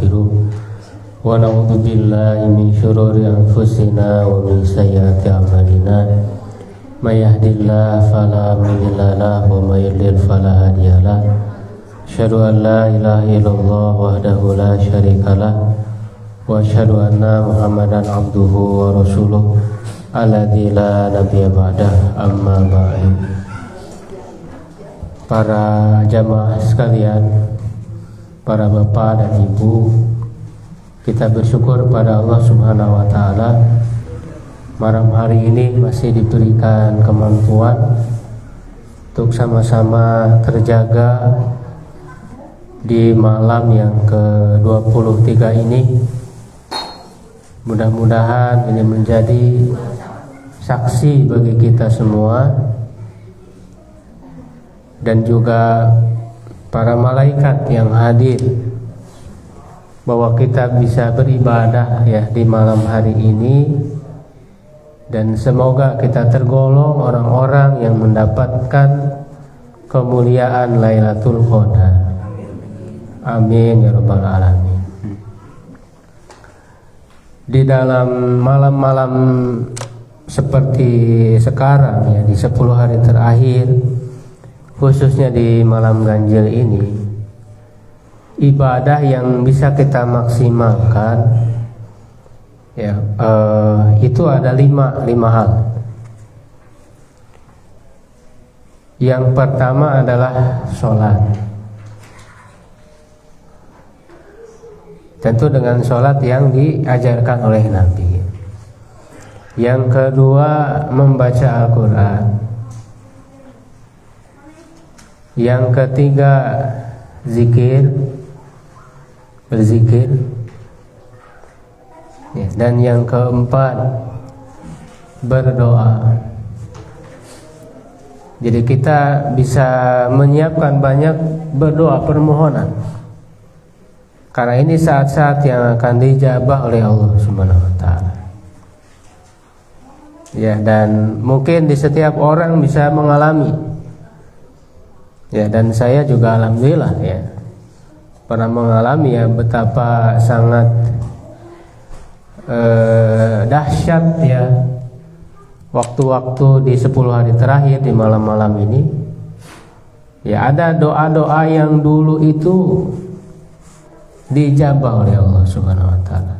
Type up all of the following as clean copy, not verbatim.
ونستغفره ونعوذ بالله من شرور أنفسنا ومن سيئات أعمالنا من يهد الله فلا مضل له ومن يضلل فلا هادي له أشهد أن لا إله إلا الله وحده لا شريك له وأشهد أن محمدا عبده ورسوله alladzi la nabiyya ba'dah amma ba'du. Para jamaah sekalian, para bapak dan ibu, kita bersyukur pada Allah Subhanahu wa taala malam hari ini masih diberikan kemampuan untuk sama-sama terjaga di malam yang ke-23 ini. Mudah-mudahan ini menjadi saksi bagi kita semua dan juga para malaikat yang hadir bahwa kita bisa beribadah ya di malam hari ini, dan semoga kita tergolong orang-orang yang mendapatkan kemuliaan Lailatul Qadar. Amin ya rabbal alamin. Di dalam malam-malam seperti sekarang ya, di 10 hari terakhir, khususnya di malam ganjil ini, ibadah yang bisa kita maksimalkan ya, itu ada lima hal. Yang pertama adalah sholat. Tentu dengan sholat yang diajarkan oleh Nabi. Yang kedua, membaca Al-Quran. Yang ketiga, berzikir ya. Dan yang keempat, berdoa. Jadi kita bisa menyiapkan banyak berdoa permohonan, karena ini saat-saat yang akan dijabah oleh Allah Subhanahu wa taala. Ya, dan mungkin di setiap orang bisa mengalami. Ya, dan saya juga alhamdulillah ya pernah mengalami ya betapa sangat dahsyat ya waktu-waktu di 10 hari terakhir, di malam-malam ini. Ya, ada doa-doa yang dulu itu dijabah oleh Allah Subhanahu wa taala.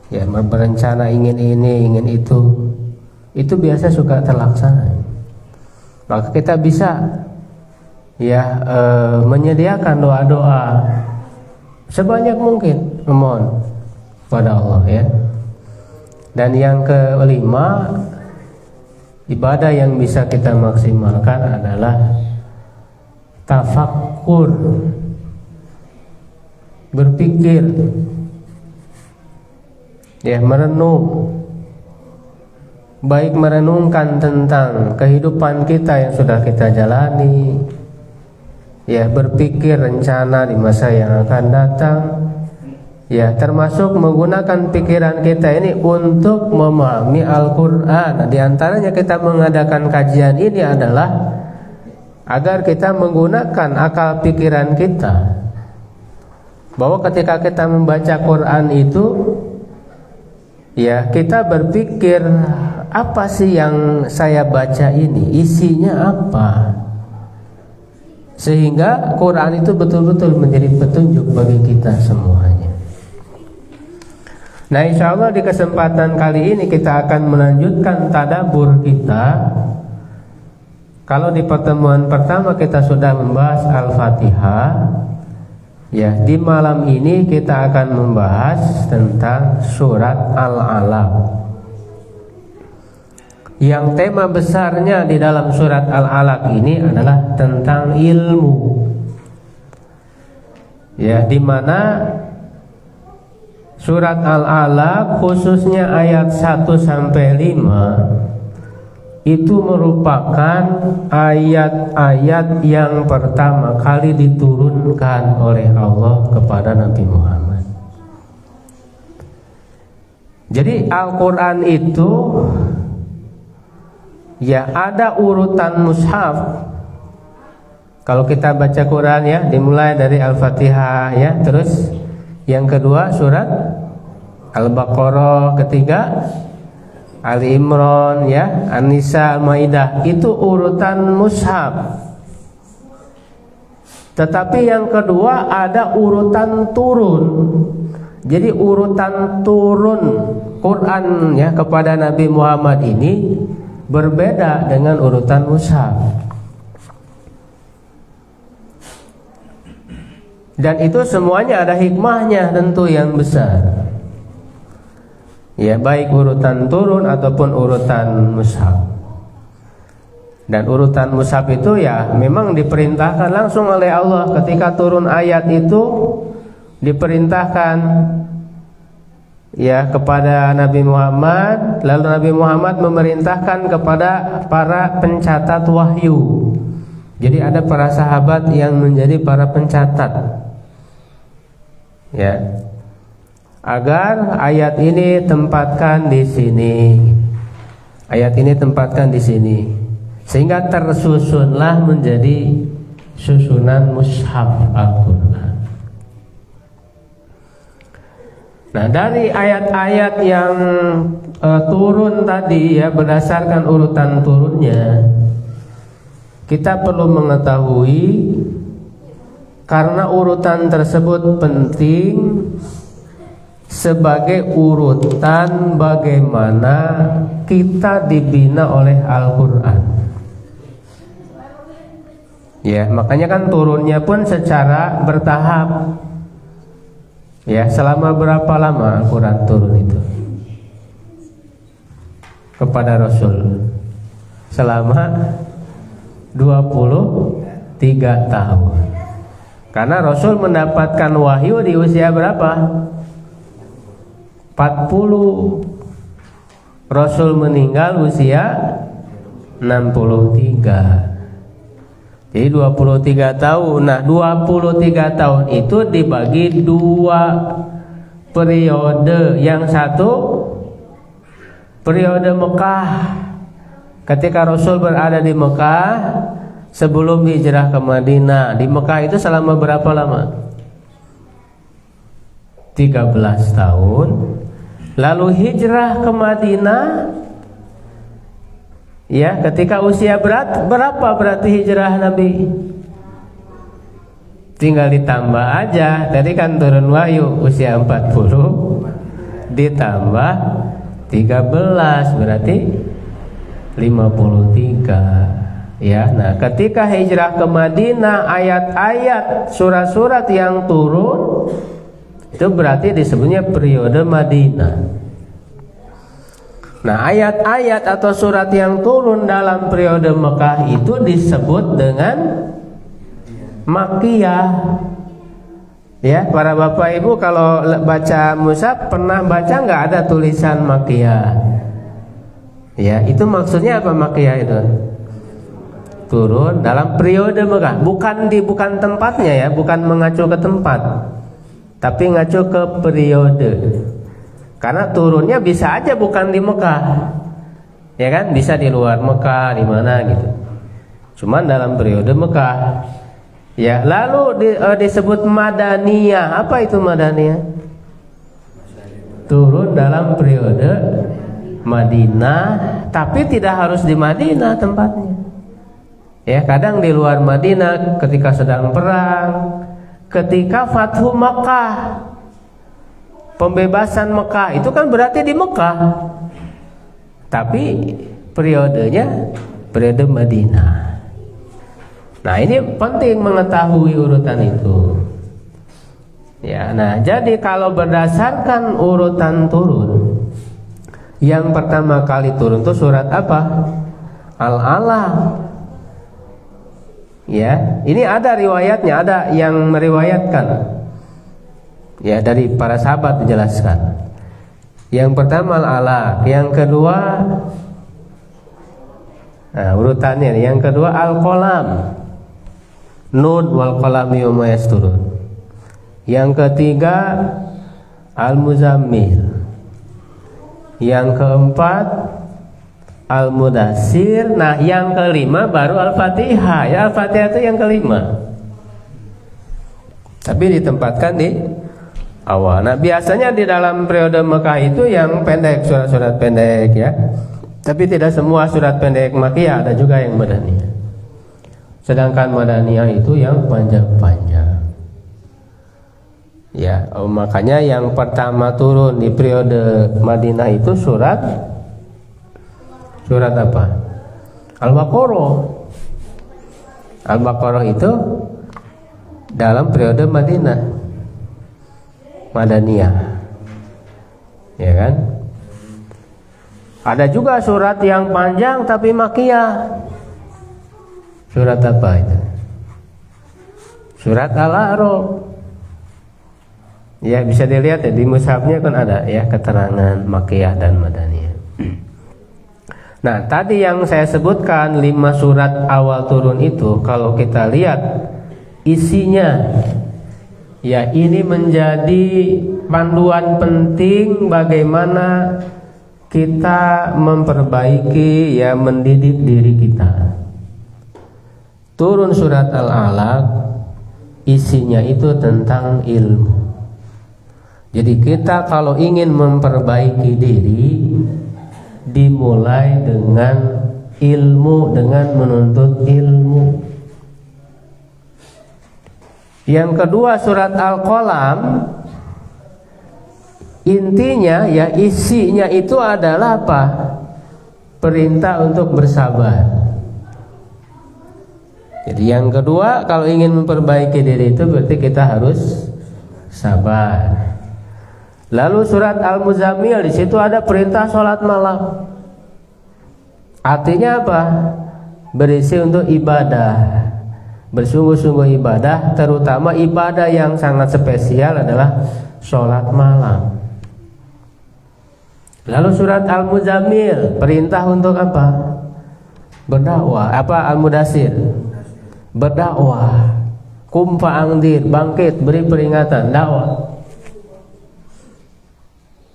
Ya, berencana ingin ini, ingin itu biasa suka terlaksana. Maka kita bisa ya menyediakan doa-doa sebanyak mungkin memohon pada Allah ya. Dan yang kelima, ibadah yang bisa kita maksimalkan adalah tafakkur, berpikir ya, merenung, baik merenungkan tentang kehidupan kita yang sudah kita jalani ya, berpikir rencana di masa yang akan datang ya, termasuk menggunakan pikiran kita ini untuk memahami Al-Quran. Di antaranya kita mengadakan kajian ini adalah agar kita menggunakan akal pikiran kita, bahwa ketika kita membaca Quran itu ya, kita berpikir apa sih yang saya baca ini, isinya apa, sehingga Quran itu betul-betul menjadi petunjuk bagi kita semuanya. Nah, insya Allah di kesempatan kali ini kita akan melanjutkan tadabbur kita. Kalau di pertemuan pertama kita sudah membahas Al-Fatihah, ya, di malam ini kita akan membahas tentang surat Al-Alaq. Yang tema besarnya di dalam surat Al-Alaq ini adalah tentang ilmu. Ya, di mana surat Al-Alaq khususnya ayat 1 sampai 5 itu merupakan ayat-ayat yang pertama kali diturunkan oleh Allah kepada Nabi Muhammad. Jadi Al-Quran itu ya ada urutan mushaf. Kalau kita baca Quran ya, dimulai dari Al-Fatihah ya, terus Yang kedua surat Al-Baqarah, ketiga Ali Imran, ya, An-Nisa, Al-Maidah. Itu urutan mushaf. Tetapi yang kedua ada urutan turun. Jadi urutan turun Quran, ya, kepada Nabi Muhammad ini berbeda dengan urutan mushaf. Dan itu semuanya ada hikmahnya tentu yang besar. Ya, baik urutan turun ataupun urutan mushaf. Dan urutan mushaf itu ya memang diperintahkan langsung oleh Allah. Ketika turun ayat itu diperintahkan, ya, kepada Nabi Muhammad. Lalu Nabi Muhammad memerintahkan kepada para pencatat wahyu. Jadi ada para sahabat yang menjadi para pencatat, ya, agar ayat ini tempatkan di sini, ayat ini tempatkan di sini, sehingga tersusunlah menjadi susunan mushaf Al-Quran. Nah, dari ayat-ayat yang turun tadi, ya, berdasarkan urutan turunnya, kita perlu mengetahui karena urutan tersebut penting sebagai urutan bagaimana kita dibina oleh Al-Quran. Ya, makanya kan turunnya pun secara bertahap. Ya, selama berapa lama Al-Quran turun itu kepada Rasul? Selama 23 tahun. Karena Rasul mendapatkan wahyu di usia berapa? 40. Rasul meninggal usia 63. Jadi 23 tahun. Nah, 23 tahun itu dibagi 2 periode. Yang satu periode Mekah, ketika Rasul berada di Mekah sebelum hijrah ke Madinah. Di Mekah itu selama berapa lama? 13 tahun. Lalu hijrah ke Madinah, ya, ketika usia berapa berarti hijrah Nabi? Tinggal ditambah aja. Tadi kan turun wahyu usia 40 ditambah 13 berarti 53. Ya, nah ketika hijrah ke Madinah, ayat-ayat surat-surat yang turun itu berarti disebutnya periode Madinah. Nah, ayat-ayat atau surat yang turun dalam periode Mekah itu disebut dengan Makkiyah. Ya, para bapak ibu kalau baca mushaf pernah baca nggak ada tulisan Makkiyah? Ya, itu maksudnya apa Makkiyah itu? Turun dalam periode Mekah, bukan tempatnya, ya, bukan mengacu ke tempat, tapi ngacu ke periode. Karena turunnya bisa aja bukan di Mekah, ya kan? Bisa di luar Mekah, di mana gitu. Cuman dalam periode Mekah. Ya, lalu disebut Madaniyah. Apa itu Madaniyah? Turun dalam periode Madinah, tapi tidak harus di Madinah tempatnya. Ya, kadang di luar Madinah ketika sedang perang, ketika Fathu Makkah, pembebasan Mekah, itu kan berarti di Mekah, tapi periodenya periode Madinah. Nah, ini penting mengetahui urutan itu. Ya, nah jadi kalau berdasarkan urutan turun, yang pertama kali turun itu surat apa? Al-Alaq. Ya, ini ada riwayatnya, ada yang meriwayatkan. Ya, dari para sahabat dijelaskan. Yang pertama Al-Alaq, yang kedua, nah urutannya, yang kedua Al-Qalam, Nun wal qalami wa ma yasturun. Yang ketiga Al-Muzammil. Yang keempat Al-Mudassir. Nah, yang kelima baru Al-Fatihah. Ya, Al-Fatihah itu yang kelima. Tapi ditempatkan di awal. Nah, biasanya di dalam periode Mekah itu yang pendek, surat-surat pendek ya. Tapi tidak semua surat pendek Makkiyah, ada juga yang Madaniyah. Sedangkan Madaniyah itu yang panjang-panjang. Ya, makanya yang pertama turun di periode Madinah itu surat apa? Al-Baqarah. Al-Baqarah itu dalam periode Madaniyah. Ya kan? Ada juga surat yang panjang tapi Makkiyah. Surat apa itu? Surat Al-A'raf. Ya, bisa dilihat ya, di mushafnya kan ada ya keterangan Makkiyah dan Madaniyah. Nah, tadi yang saya sebutkan 5 surat awal turun itu, kalau kita lihat isinya, ya ini menjadi panduan penting bagaimana kita memperbaiki, ya mendidik diri kita. Turun surat Al-Alaq, isinya itu tentang ilmu. Jadi kita kalau ingin memperbaiki diri, dimulai dengan ilmu, dengan menuntut ilmu. Yang kedua surat Al-Qalam, intinya ya isinya itu adalah apa? Perintah untuk bersabar. Jadi yang kedua, kalau ingin memperbaiki diri itu berarti kita harus sabar. Lalu surat Al-Muzammil, di situ ada perintah sholat malam. Artinya apa? Berisi untuk ibadah, bersungguh-sungguh ibadah, terutama ibadah yang sangat spesial adalah sholat malam. Lalu surat Al-Muzammil, perintah untuk apa? Berdakwah. Apa Al-Mudassir? Berdakwah. Qum fa'anzir, bangkit, beri peringatan, dakwah.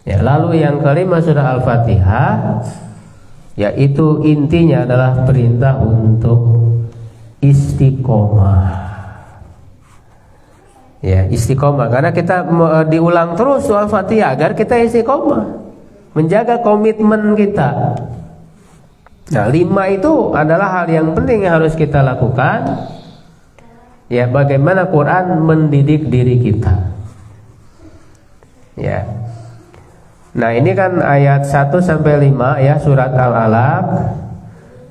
Ya, lalu yang kelima surah Al-Fatihah, yaitu intinya adalah perintah untuk istiqomah. Ya, istiqomah karena kita diulang terus surah Al-Fatihah agar kita istiqomah, menjaga komitmen kita. Nah, 5 itu adalah hal yang penting yang harus kita lakukan. Ya, bagaimana Quran mendidik diri kita. Ya. Nah, ini kan ayat 1-5 ya surat Al-Alaq.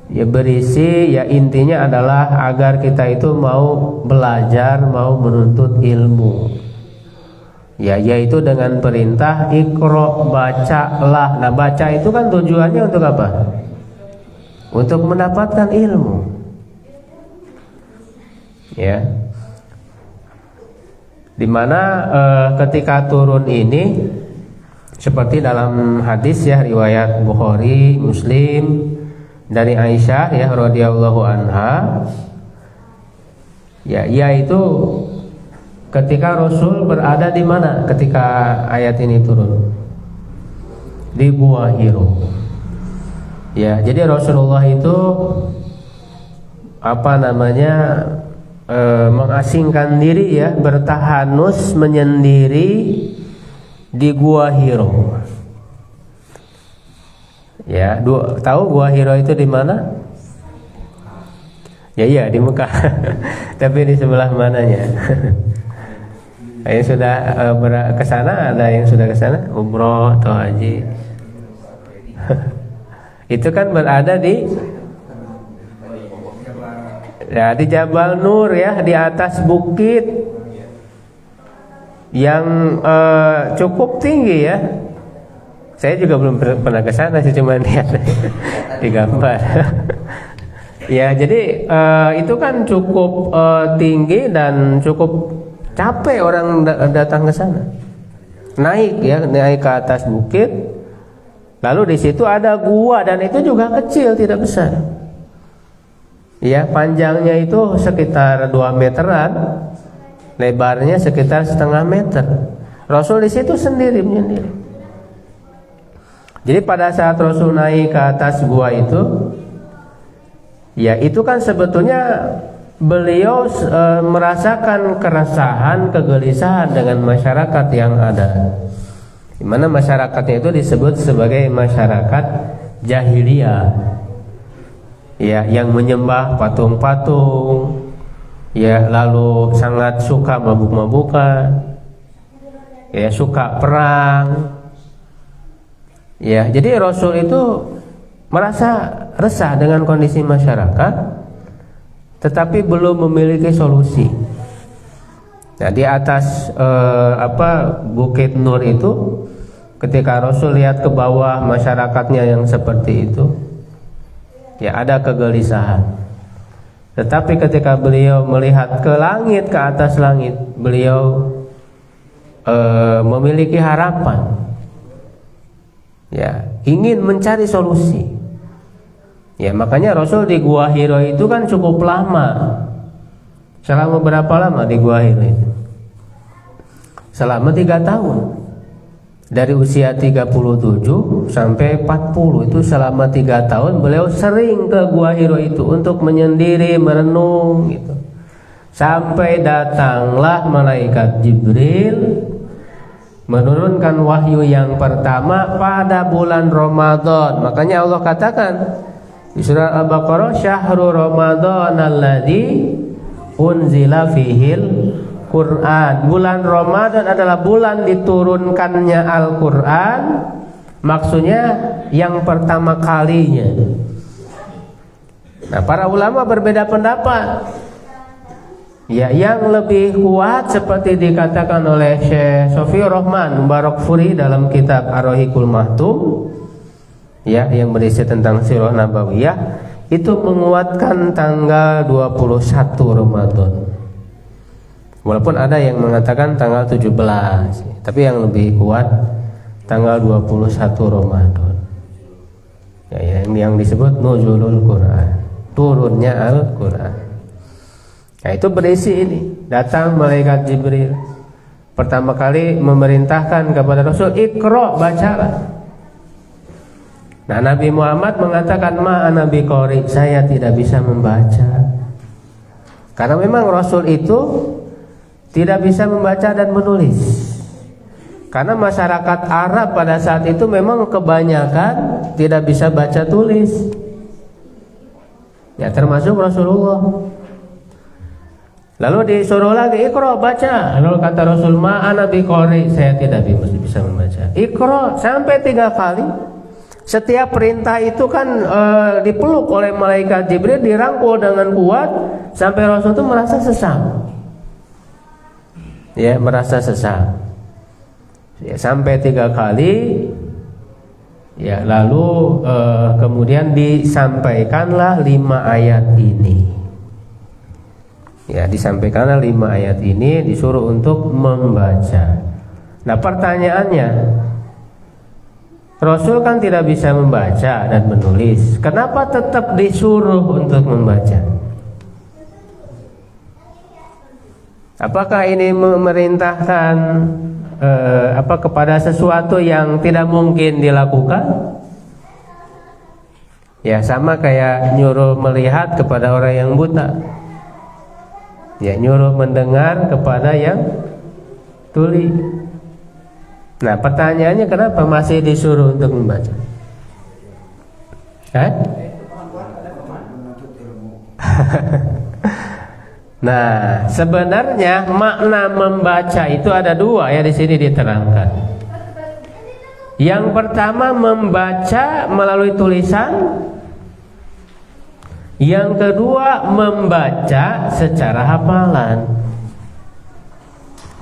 Ya, berisi ya intinya adalah agar kita itu mau belajar, mau menuntut ilmu. Ya, yaitu dengan perintah Iqra, bacalah. Nah, baca itu kan tujuannya untuk apa? Untuk mendapatkan ilmu. Ya. Dimana ketika turun ini, seperti dalam hadis ya riwayat Bukhari, Muslim dari Aisyah ya radhiyallahu anha, ya yaitu ketika Rasul berada di mana ketika ayat ini turun? Di Gua Hiro. Ya, jadi Rasulullah itu mengasingkan diri ya, bertahanus menyendiri di Gua Hiro. Ya, tahu Gua Hiro itu di mana? Ya iya di Mekah. Tapi di sebelah mananya? Yang sudah ke sana, ada yang sudah ke sana umroh atau haji. Itu kan berada di Jabal Nur ya, di atas bukit yang cukup tinggi ya. Saya juga belum pernah ke sana sih, cuma lihat di gambar. Ya, jadi itu kan cukup tinggi dan cukup capek orang datang ke sana. Naik ke atas bukit. Lalu di situ ada gua dan itu juga kecil, tidak besar. Ya, panjangnya itu sekitar 2 meteran. Lebarnya sekitar 0,5 meter. Rasul di situ menyendiri. Jadi pada saat Rasul naik ke atas gua itu, ya itu kan sebetulnya beliau merasakan keresahan, kegelisahan dengan masyarakat yang ada, di mana masyarakatnya itu disebut sebagai masyarakat jahiliyah, ya, yang menyembah patung-patung, ya, lalu sangat suka mabuk-mabukan, ya, suka perang, ya. Jadi Rasul itu merasa resah dengan kondisi masyarakat, tetapi belum memiliki solusi. Nah, di atas Bukit Nur itu, ketika Rasul lihat ke bawah masyarakatnya yang seperti itu, ya, ada kegelisahan. Tetapi ketika beliau melihat ke langit, ke atas langit, beliau memiliki harapan, ya, ingin mencari solusi. Ya, makanya Rasul di Gua Hiro itu kan cukup lama. Selama berapa lama di Gua Hiro itu? Selama 3 tahun. Dari usia 37 sampai 40, itu selama 3 tahun beliau sering ke Gua Hiro itu untuk menyendiri, merenung gitu. Sampai datanglah malaikat Jibril menurunkan wahyu yang pertama pada bulan Ramadan. Makanya Allah katakan di surah Al-Baqarah, syahrul Ramadan alladzi unzila fihil Quran. Bulan Ramadan adalah bulan diturunkannya Al-Quran, maksudnya yang pertama kalinya. Nah, para ulama berbeda pendapat. Ya, yang lebih kuat seperti dikatakan oleh Syekh Sofiur Rahman Mubarakfuri dalam kitab Ar-Rahiqul Mahtum, ya, yang berisi tentang Sirah Nabawiyah, itu menguatkan tanggal 21 Ramadan. Walaupun ada yang mengatakan tanggal 17, tapi yang lebih kuat tanggal 21 Ramadan. Ya, yang disebut nuzulul Quran, turunnya Al-Quran. Nah, itu berisi ini, datang malaikat Jibril. Pertama kali memerintahkan kepada Rasul, Iqra, bacalah. Nah, Nabi Muhammad mengatakan, ma'ana biqari, saya tidak bisa membaca. Karena memang Rasul itu tidak bisa membaca dan menulis. Karena masyarakat Arab pada saat itu memang kebanyakan tidak bisa baca tulis. Ya, termasuk Rasulullah. Lalu disuruh lagi, Iqra, baca. Lalu kata Rasul, ma'ana biqari, saya tidak bisa membaca. Iqra, sampai 3 kali. Setiap perintah itu kan dipeluk oleh malaikat Jibril, dirangkul dengan kuat, sampai Rasul itu merasa sesak. Ya, merasa sesak. Ya, sampai 3 kali. Ya, lalu kemudian disampaikanlah 5 ayat ini. Ya, disampaikanlah 5 ayat ini, disuruh untuk membaca. Nah, pertanyaannya, Rasul kan tidak bisa membaca dan menulis, kenapa tetap disuruh untuk membaca? Apakah ini memerintahkan kepada sesuatu yang tidak mungkin dilakukan? Ya, sama kayak nyuruh melihat kepada orang yang buta. Ya, nyuruh mendengar kepada yang tuli. Nah, pertanyaannya, kenapa masih disuruh untuk membaca? Nah, sebenarnya makna membaca itu ada 2 ya, di sini diterangkan. Yang pertama membaca melalui tulisan, yang kedua membaca secara hafalan.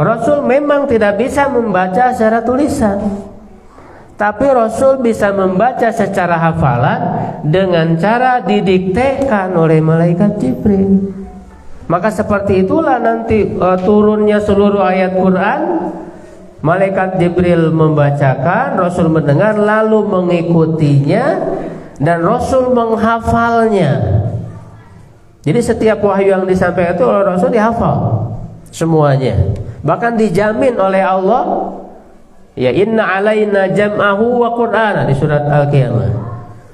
Rasul memang tidak bisa membaca secara tulisan, tapi Rasul bisa membaca secara hafalan dengan cara didiktekan oleh malaikat Jibril. Maka seperti itulah nanti turunnya seluruh ayat Quran. Malaikat Jibril membacakan, Rasul mendengar lalu mengikutinya, dan Rasul menghafalnya. Jadi setiap wahyu yang disampaikan itu oleh Rasul dihafal semuanya. Bahkan dijamin oleh Allah, ya, inna alaina jam'ahu wa Qur'ana, di surat Al-Qiyamah.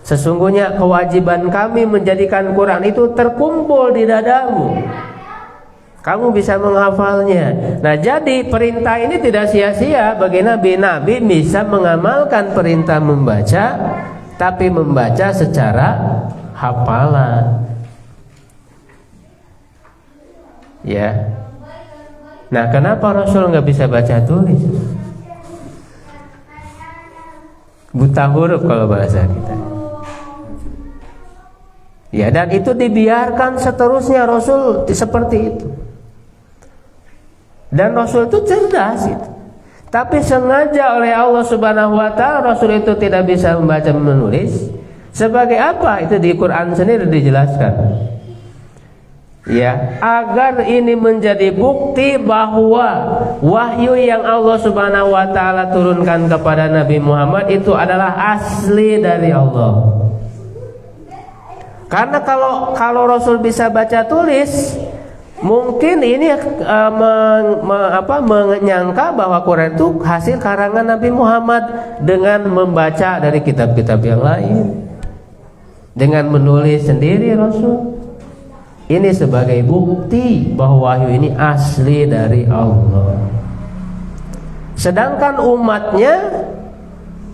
Sesungguhnya kewajiban kami menjadikan Quran itu terkumpul di dadamu. Kamu bisa menghafalnya. Nah, jadi perintah ini tidak sia-sia bagi Nabi. Nabi bisa mengamalkan perintah membaca, tapi membaca secara hafalan. Ya. Nah, kenapa Rasul nggak bisa baca tulis? Buta huruf kalau bahasa kita. Ya, dan itu dibiarkan seterusnya Rasul seperti itu. Dan Rasul itu cerdas itu. Tapi sengaja oleh Allah Subhanahu wa taala Rasul itu tidak bisa membaca menulis. Sebagai apa? Itu di Quran sendiri dijelaskan. Ya, agar ini menjadi bukti bahwa wahyu yang Allah Subhanahu wa taala turunkan kepada Nabi Muhammad itu adalah asli dari Allah. Karena kalau Rasul bisa baca tulis, mungkin ini menyangka bahwa Quran itu hasil karangan Nabi Muhammad dengan membaca dari kitab-kitab yang lain, dengan menulis sendiri Rasul. Ini sebagai bukti bahwa wahyu ini asli dari Allah. Sedangkan umatnya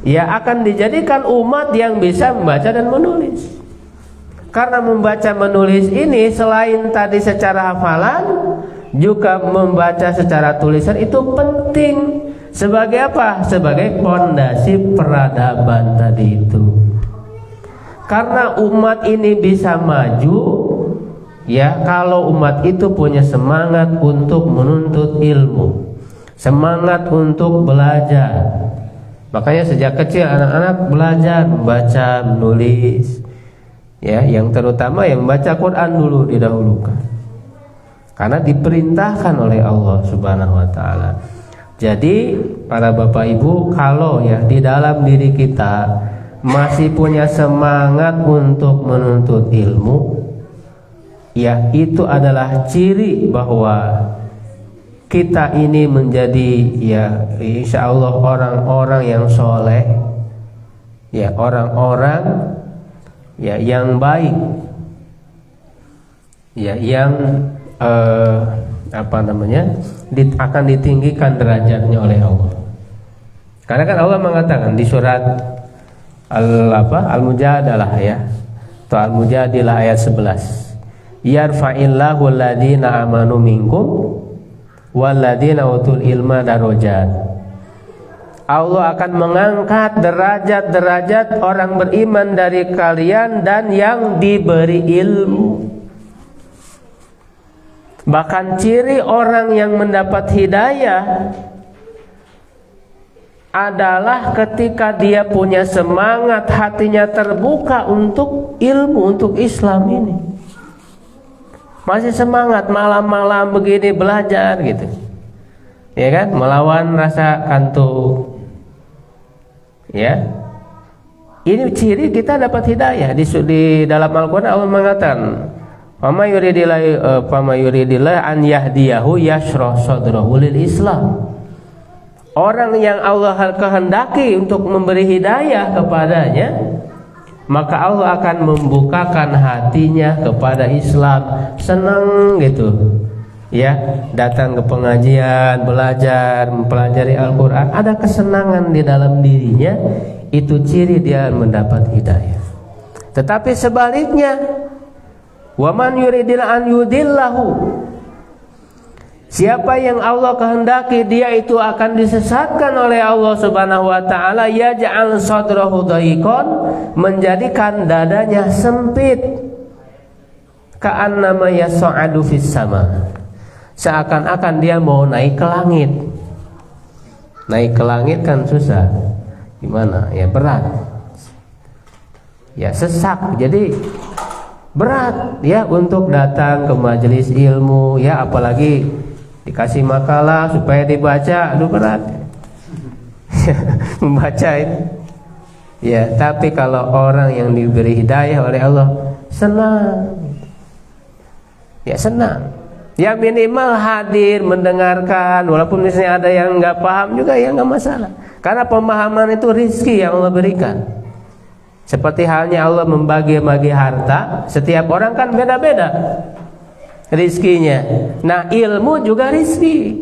ya akan dijadikan umat yang bisa membaca dan menulis. Karena membaca menulis ini selain tadi secara hafalan, juga membaca secara tulisan itu penting. Sebagai apa? Sebagai pondasi peradaban tadi itu. Karena umat ini bisa maju ya kalau umat itu punya semangat untuk menuntut ilmu, semangat untuk belajar. Makanya sejak kecil anak-anak belajar membaca, menulis. Ya, yang terutama yang membaca Quran dulu didahulukan. Karena diperintahkan oleh Allah Subhanahu wa taala. Jadi, para Bapak Ibu, kalau ya di dalam diri kita masih punya semangat untuk menuntut ilmu, ya itu adalah ciri bahwa kita ini menjadi ya insya Allah orang-orang yang soleh, ya orang-orang ya yang baik, ya yang akan ditinggikan derajatnya oleh Allah. Karena kan Allah mengatakan di surat Al-Mujadalah ya, atau Al-Mujadilah ayat 11, yarfa'illahu alladhina amanu minkum walladhina utul ilma darajat. Allah akan mengangkat derajat-derajat orang beriman dari kalian dan yang diberi ilmu. Bahkan ciri orang yang mendapat hidayah adalah ketika dia punya semangat, hatinya terbuka untuk ilmu, untuk Islam ini. Masih semangat malam-malam begini belajar gitu. Ya kan? Melawan rasa kantuk. Ya, ini ciri kita dapat hidayah. Di dalam Al-Quran Allah mengatakan, "Fama yuridillah an yahdiyahu yashrah sadrahu lil Islam." Orang yang Allah kehendaki untuk memberi hidayah kepadanya, maka Allah akan membukakan hatinya kepada Islam. Senang gitu. Ya, datang ke pengajian, belajar, mempelajari Al-Quran, ada kesenangan di dalam dirinya, itu ciri dia mendapat hidayah. Tetapi sebaliknya, waman yuridil an yudillahu, siapa yang Allah kehendaki dia itu akan disesatkan oleh Allah Subhanahu wa taala, yaj'al sadrahu dhayiqan, menjadikan dadanya sempit, ka'annama yas'adu fis sama, seakan-akan dia mau naik ke langit. Naik ke langit kan susah. Gimana? Ya berat. Ya sesak. Jadi berat ya untuk datang ke majelis ilmu, ya apalagi dikasih makalah supaya dibaca, aduh berat. Membaca itu. Ya, tapi kalau orang yang diberi hidayah oleh Allah, senang. Ya senang. Ya minimal hadir mendengarkan, walaupun misalnya ada yang nggak paham juga ya nggak masalah. Karena pemahaman itu rizki yang Allah berikan. Seperti halnya Allah membagi-bagi harta, setiap orang kan beda-beda rizkinya. Nah, ilmu juga rizki.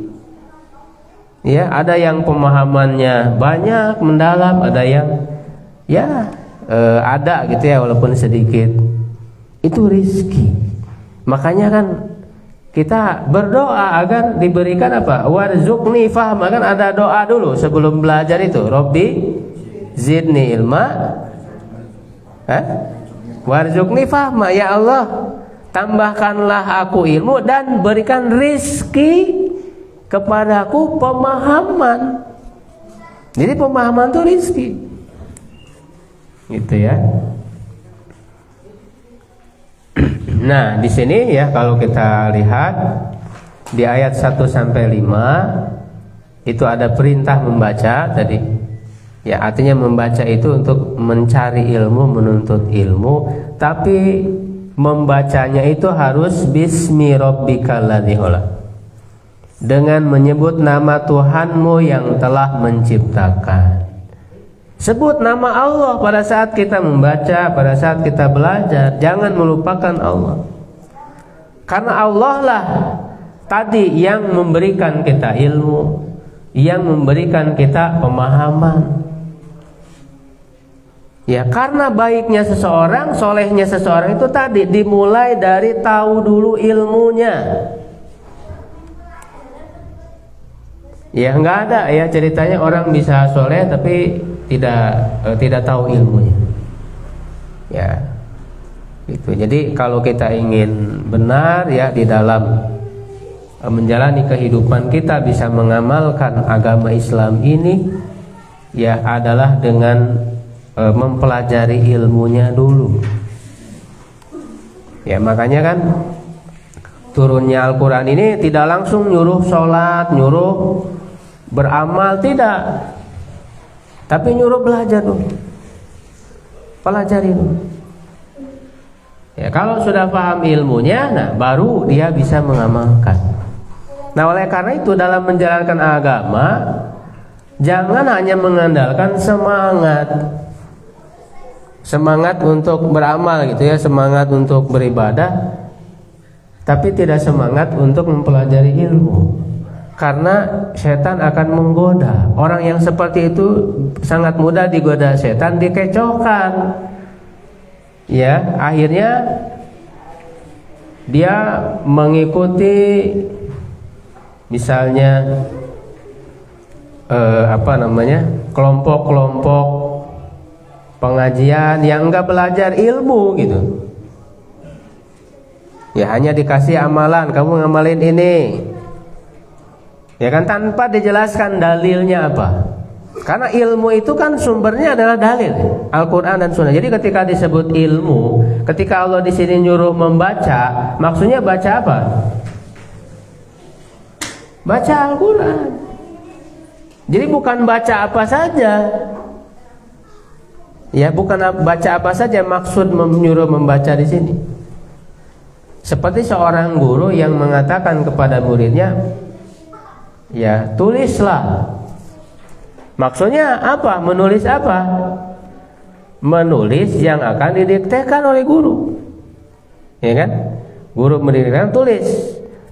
Ya, ada yang pemahamannya banyak, mendalam, ada yang ada gitu ya, walaupun sedikit. Itu rizki. Makanya kan kita berdoa agar diberikan apa? Warzuqni fahma, kan ada doa dulu sebelum belajar itu. Robbi zidni ilma, warzuqni fahma, ya Allah tambahkanlah aku ilmu dan berikan rizki kepadaku pemahaman. Jadi pemahaman itu rizki, gitu ya. Nah, di sini ya kalau kita lihat di ayat 1 sampai 5 itu ada perintah membaca tadi. Ya, artinya membaca itu untuk mencari ilmu, menuntut ilmu, tapi membacanya itu harus bismi rabbikal ladzi khalaq. Dengan menyebut nama Tuhanmu yang telah menciptakan. Sebut nama Allah pada saat kita membaca, pada saat kita belajar. Jangan melupakan Allah. Karena Allah lah tadi yang memberikan kita ilmu, yang memberikan kita pemahaman. Ya, karena baiknya seseorang, solehnya seseorang itu tadi dimulai dari tahu dulu ilmunya. Ya, nggak ada ya ceritanya orang bisa soleh tapi tidak tahu ilmunya. Ya, gitu. Jadi kalau kita ingin benar ya di dalam menjalani kehidupan kita, bisa mengamalkan agama Islam ini, ya adalah dengan mempelajari ilmunya dulu. Ya, makanya kan turunnya Al-Quran ini tidak langsung nyuruh sholat, nyuruh beramal, tidak. Tapi nyuruh belajar dulu, pelajari dulu. Ya, kalau sudah paham ilmunya, nah baru dia bisa mengamalkan. Nah, oleh karena itu dalam menjalankan agama jangan hanya mengandalkan semangat untuk beramal gitu ya, semangat untuk beribadah, tapi tidak semangat untuk mempelajari ilmu. Karena setan akan menggoda. Orang yang seperti itu sangat mudah digoda setan, dikecohkan. Ya, akhirnya dia mengikuti misalnya kelompok-kelompok pengajian yang enggak belajar ilmu gitu. Ya, hanya dikasih amalan, kamu ngamalin ini. Ya kan, tanpa dijelaskan dalilnya apa. Karena ilmu itu kan sumbernya adalah dalil, Al-Quran dan Sunnah. Jadi ketika disebut ilmu, ketika Allah di sini nyuruh membaca, maksudnya baca apa? Baca Al-Quran. Jadi bukan baca apa saja. Ya, bukan baca apa saja maksud menyuruh membaca di sini. Seperti seorang guru yang mengatakan kepada muridnya, ya tulislah. Maksudnya apa? Menulis apa? Menulis yang akan didiktekan oleh guru. Ya kan? Guru mendiktekan, tulis.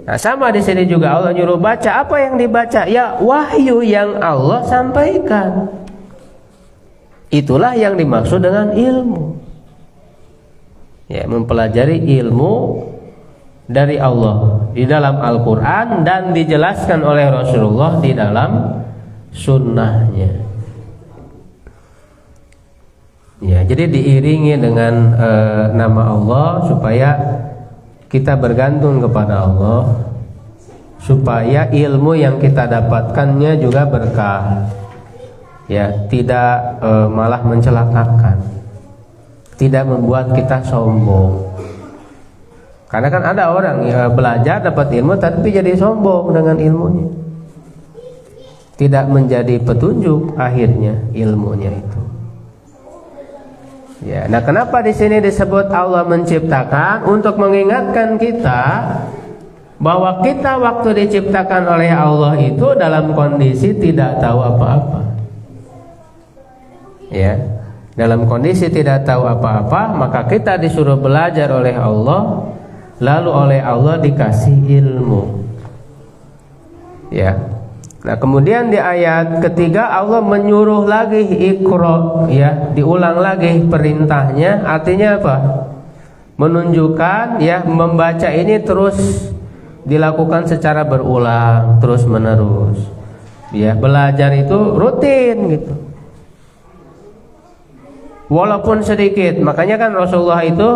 Nah, sama di sini juga Allah nyuruh baca. Apa yang dibaca? Ya wahyu yang Allah sampaikan. Itulah yang dimaksud dengan ilmu. Ya, mempelajari ilmu dari Allah di dalam Al-Quran dan dijelaskan oleh Rasulullah di dalam sunnahnya. Ya, jadi diiringi dengan nama Allah supaya kita bergantung kepada Allah, supaya ilmu yang kita dapatkannya juga berkah. Ya, tidak malah mencelakakan, tidak membuat kita sombong. Karena kan ada orang yang belajar dapat ilmu tapi jadi sombong dengan ilmunya, tidak menjadi petunjuk akhirnya ilmunya itu. Ya, nah kenapa di sini disebut Allah menciptakan? Untuk mengingatkan kita bahwa kita waktu diciptakan oleh Allah itu dalam kondisi tidak tahu apa-apa. Ya, dalam kondisi tidak tahu apa-apa, maka kita disuruh belajar oleh Allah, lalu oleh Allah dikasih ilmu. Ya. Nah, kemudian di ayat ketiga Allah menyuruh lagi Iqra, ya, diulang lagi perintahnya. Artinya apa? Menunjukkan, ya, membaca ini terus dilakukan secara berulang, terus menerus. Ya, belajar itu rutin gitu. Walaupun sedikit. Makanya kan Rasulullah itu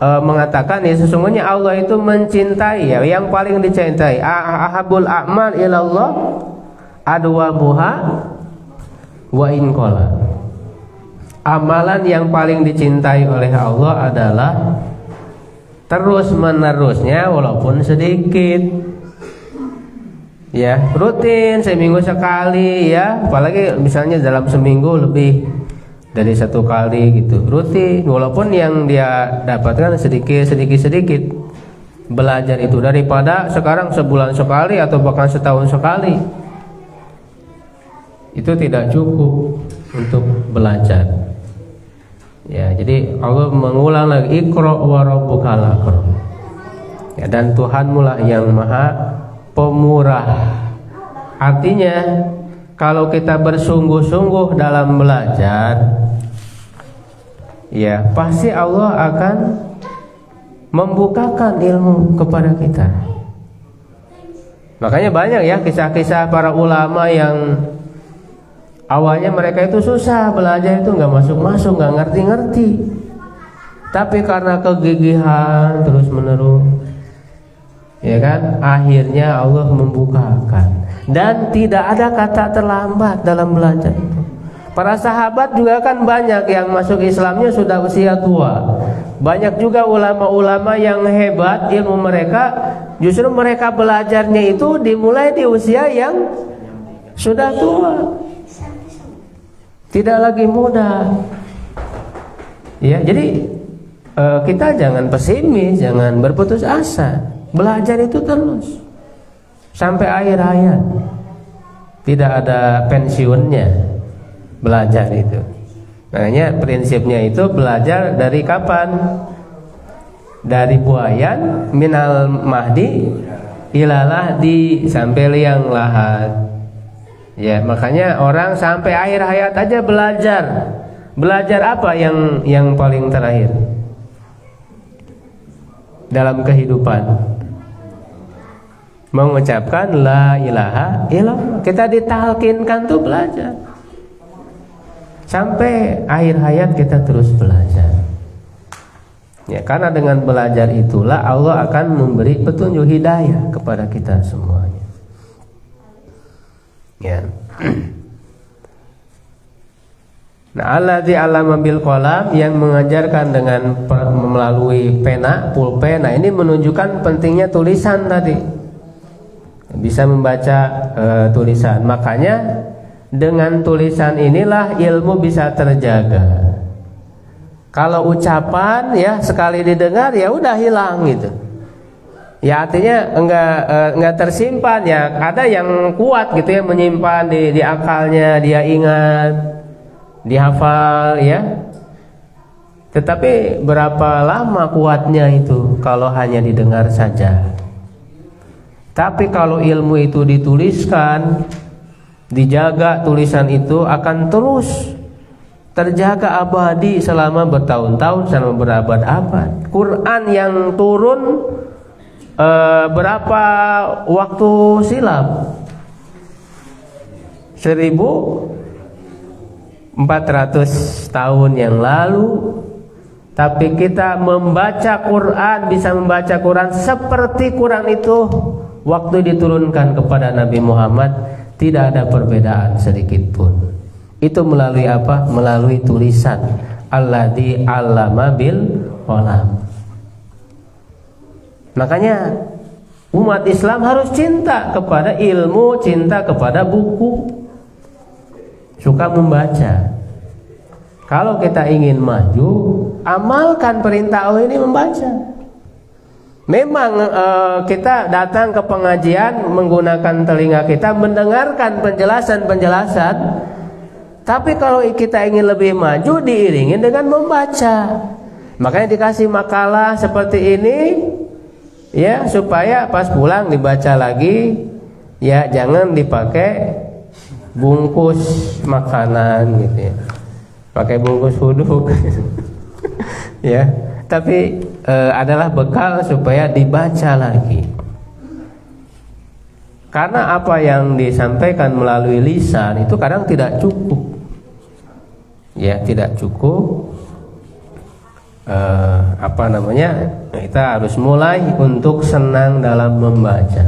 mengatakan, ya, sesungguhnya Allah itu mencintai, ya, yang paling dicintai, ahabul a'mal ilallah adwamuha wa in qala. Amalan yang paling dicintai oleh Allah adalah terus menerusnya walaupun sedikit. Ya, rutin seminggu sekali, ya, apalagi misalnya dalam seminggu lebih dari satu kali gitu, rutin, walaupun yang dia dapatkan sedikit. Belajar itu daripada sekarang sebulan sekali atau bahkan setahun sekali, itu tidak cukup untuk belajar. Ya, jadi Allah mengulang lagi, Iqra wa rabbukal akram. Ya, dan Tuhanmu lah yang maha pemurah. Artinya kalau kita bersungguh-sungguh dalam belajar, ya, pasti Allah akan membukakan ilmu kepada kita. Makanya banyak, ya, kisah-kisah para ulama yang awalnya mereka itu susah belajar, itu nggak masuk-masuk, nggak ngerti-ngerti. Tapi karena kegigihan terus menerus, ya kan, akhirnya Allah membukakan. Dan tidak ada kata terlambat dalam belajar itu. Para sahabat juga kan banyak yang masuk Islamnya sudah usia tua. Banyak juga ulama-ulama yang hebat ilmu mereka, justru mereka belajarnya itu dimulai di usia yang sudah tua, tidak lagi muda. Ya, jadi kita jangan pesimis, jangan berputus asa. Belajar itu terus sampai akhir hayat. Tidak ada pensiunnya belajar itu. Makanya prinsipnya itu belajar dari kapan? Dari buayan minal mahdi ilalah di sampai liang lahat. Ya, makanya orang sampai akhir hayat aja belajar. Belajar apa yang paling terakhir dalam kehidupan? Mengucapkan la ilaha illallah. Kita ditalkinkan tuh belajar. Sampai akhir hayat kita terus belajar. Ya, karena dengan belajar itulah Allah akan memberi petunjuk hidayah kepada kita semuanya. Ya. Nah, alladzi 'allama bil qalam, yang mengajarkan dengan melalui pena, pulpen. Nah, ini menunjukkan pentingnya tulisan tadi. Bisa membaca tulisan. Makanya dengan tulisan inilah ilmu bisa terjaga. Kalau ucapan, ya, sekali didengar ya udah hilang gitu. Ya, artinya enggak tersimpan, ya. Ada yang kuat gitu ya, menyimpan di akalnya, dia ingat, dihafal, ya. Tetapi berapa lama kuatnya itu kalau hanya didengar saja? Tapi kalau ilmu itu dituliskan, dijaga, tulisan itu akan terus terjaga abadi selama bertahun-tahun, selama berabad-abad. Quran yang turun berapa waktu silam? 1400 tahun yang lalu. Tapi kita membaca Quran, bisa membaca Quran seperti Quran itu waktu diturunkan kepada Nabi Muhammad, tidak ada perbedaan sedikit pun. Itu melalui apa? Melalui tulisan. Alladzi 'allama bil qalam. Makanya umat Islam harus cinta kepada ilmu, cinta kepada buku, suka membaca. Kalau kita ingin maju, amalkan perintah Allah ini, membaca. Memang kita datang ke pengajian menggunakan telinga kita, mendengarkan penjelasan-penjelasan, Tapi kalau kita ingin lebih maju, diiringin dengan membaca. Makanya dikasih makalah seperti ini, ya, supaya pas pulang dibaca lagi, ya, jangan dipakai bungkus makanan gitu ya, pakai bungkus huduk ya. Tapi adalah bekal supaya dibaca lagi. Karena apa yang disampaikan melalui lisan itu kadang tidak cukup, ya, tidak cukup. Kita harus mulai untuk senang dalam membaca.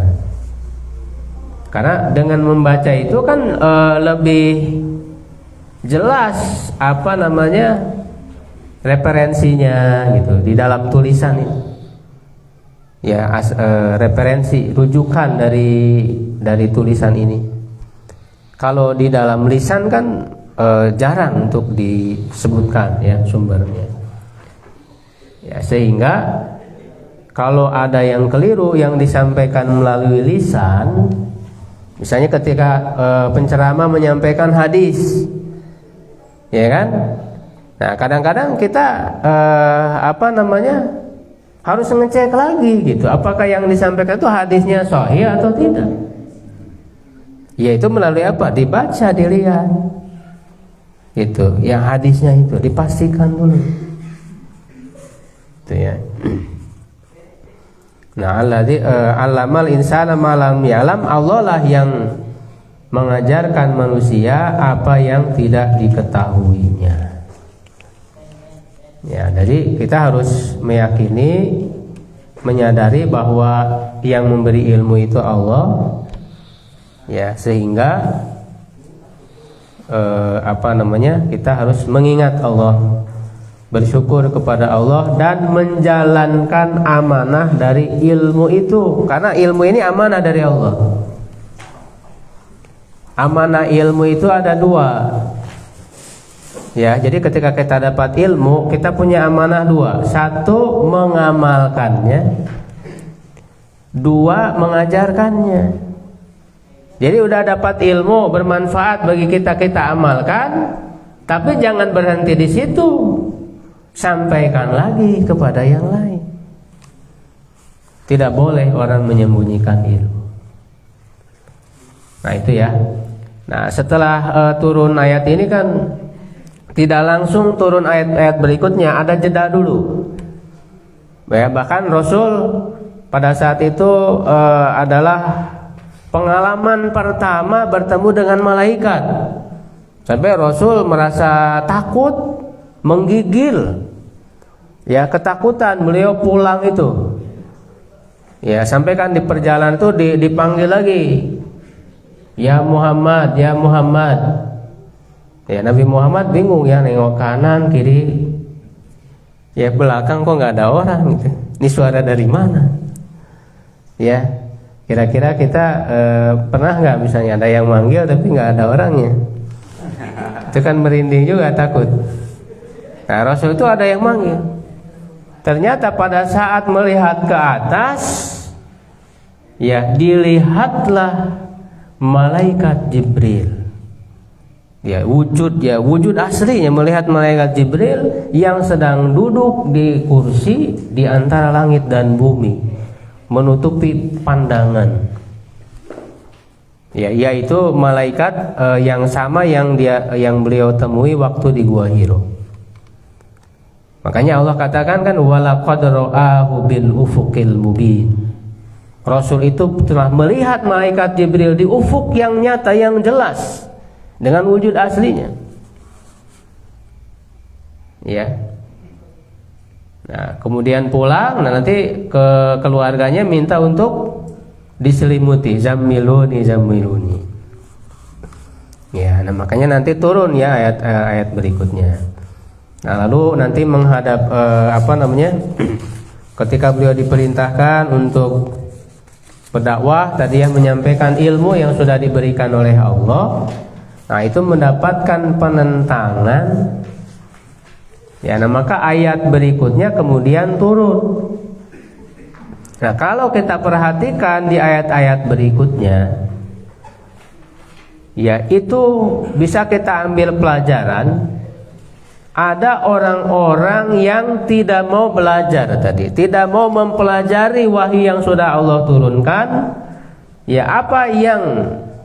Karena dengan membaca itu kan lebih jelas referensinya gitu di dalam tulisan itu. Ya, referensi rujukan dari tulisan ini. Kalau di dalam lisan kan jarang untuk disebutkan, ya, sumbernya. Ya, sehingga kalau ada yang keliru yang disampaikan melalui lisan, misalnya ketika penceramah menyampaikan hadis, ya kan? Nah, kadang-kadang kita harus ngecek lagi gitu, apakah yang disampaikan itu hadisnya sahih atau tidak. Yaitu melalui apa? Dibaca, dilihat. Itu, yang hadisnya itu dipastikan dulu. Itu ya. Nah, allamal insana ma lam ya'lam, Allah lah yang mengajarkan manusia apa yang tidak diketahuinya. Ya, jadi kita harus meyakini, menyadari bahwa yang memberi ilmu itu Allah, ya, sehingga kita harus mengingat Allah, bersyukur kepada Allah, dan menjalankan amanah dari ilmu itu. Karena ilmu ini amanah dari Allah. Amanah ilmu itu ada dua. Ya, jadi ketika kita dapat ilmu, kita punya amanah dua. Satu, mengamalkannya. Dua, mengajarkannya. Jadi udah dapat ilmu bermanfaat bagi kita, kita amalkan. Tapi jangan berhenti di situ. Sampaikan lagi kepada yang lain. Tidak boleh orang menyembunyikan ilmu. Nah, itu ya. Nah, setelah turun ayat ini kan tidak langsung turun ayat-ayat berikutnya, ada jeda dulu. Ya, bahkan Rasul pada saat itu adalah pengalaman pertama bertemu dengan malaikat. Sampai Rasul merasa takut, menggigil. Ya, ketakutan beliau pulang itu. Ya, sampai kan di perjalanan itu dipanggil lagi. Ya Muhammad, ya Muhammad. Ya, Nabi Muhammad bingung ya, nengok kanan kiri, ya belakang kok nggak ada orang gitu. Ini suara dari mana? Ya, kira-kira kita pernah nggak misalnya ada yang manggil tapi nggak ada orangnya? Itu kan merinding juga, takut. Nah, Rasul itu ada yang manggil. Ternyata pada saat melihat ke atas, ya, dilihatlah malaikat Jibril. Ya, wujud aslinya melihat malaikat Jibril yang sedang duduk di kursi di antara langit dan bumi, menutupi pandangan. Ya, yaitu malaikat yang sama yang beliau temui waktu di Gua Hiro. Makanya Allah katakan kan walaqad ra'ahu bil ufuqil mubin. Rasul itu telah melihat malaikat Jibril di ufuk yang nyata, yang jelas, dengan wujud aslinya. Ya. Nah, kemudian pulang, nanti ke keluarganya minta untuk diselimuti, zammiluni. Ya, nah makanya nanti turun ya ayat berikutnya. Nah, lalu nanti menghadap ketika beliau diperintahkan untuk berdakwah, tadi yang menyampaikan ilmu yang sudah diberikan oleh Allah. Nah, itu mendapatkan penentangan. Ya, nah maka ayat berikutnya kemudian turun. Nah, kalau kita perhatikan di ayat-ayat berikutnya, Ya, itu bisa kita ambil pelajaran. Ada orang-orang yang tidak mau belajar tadi, tidak mau mempelajari wahyu yang sudah Allah turunkan. Ya, apa yang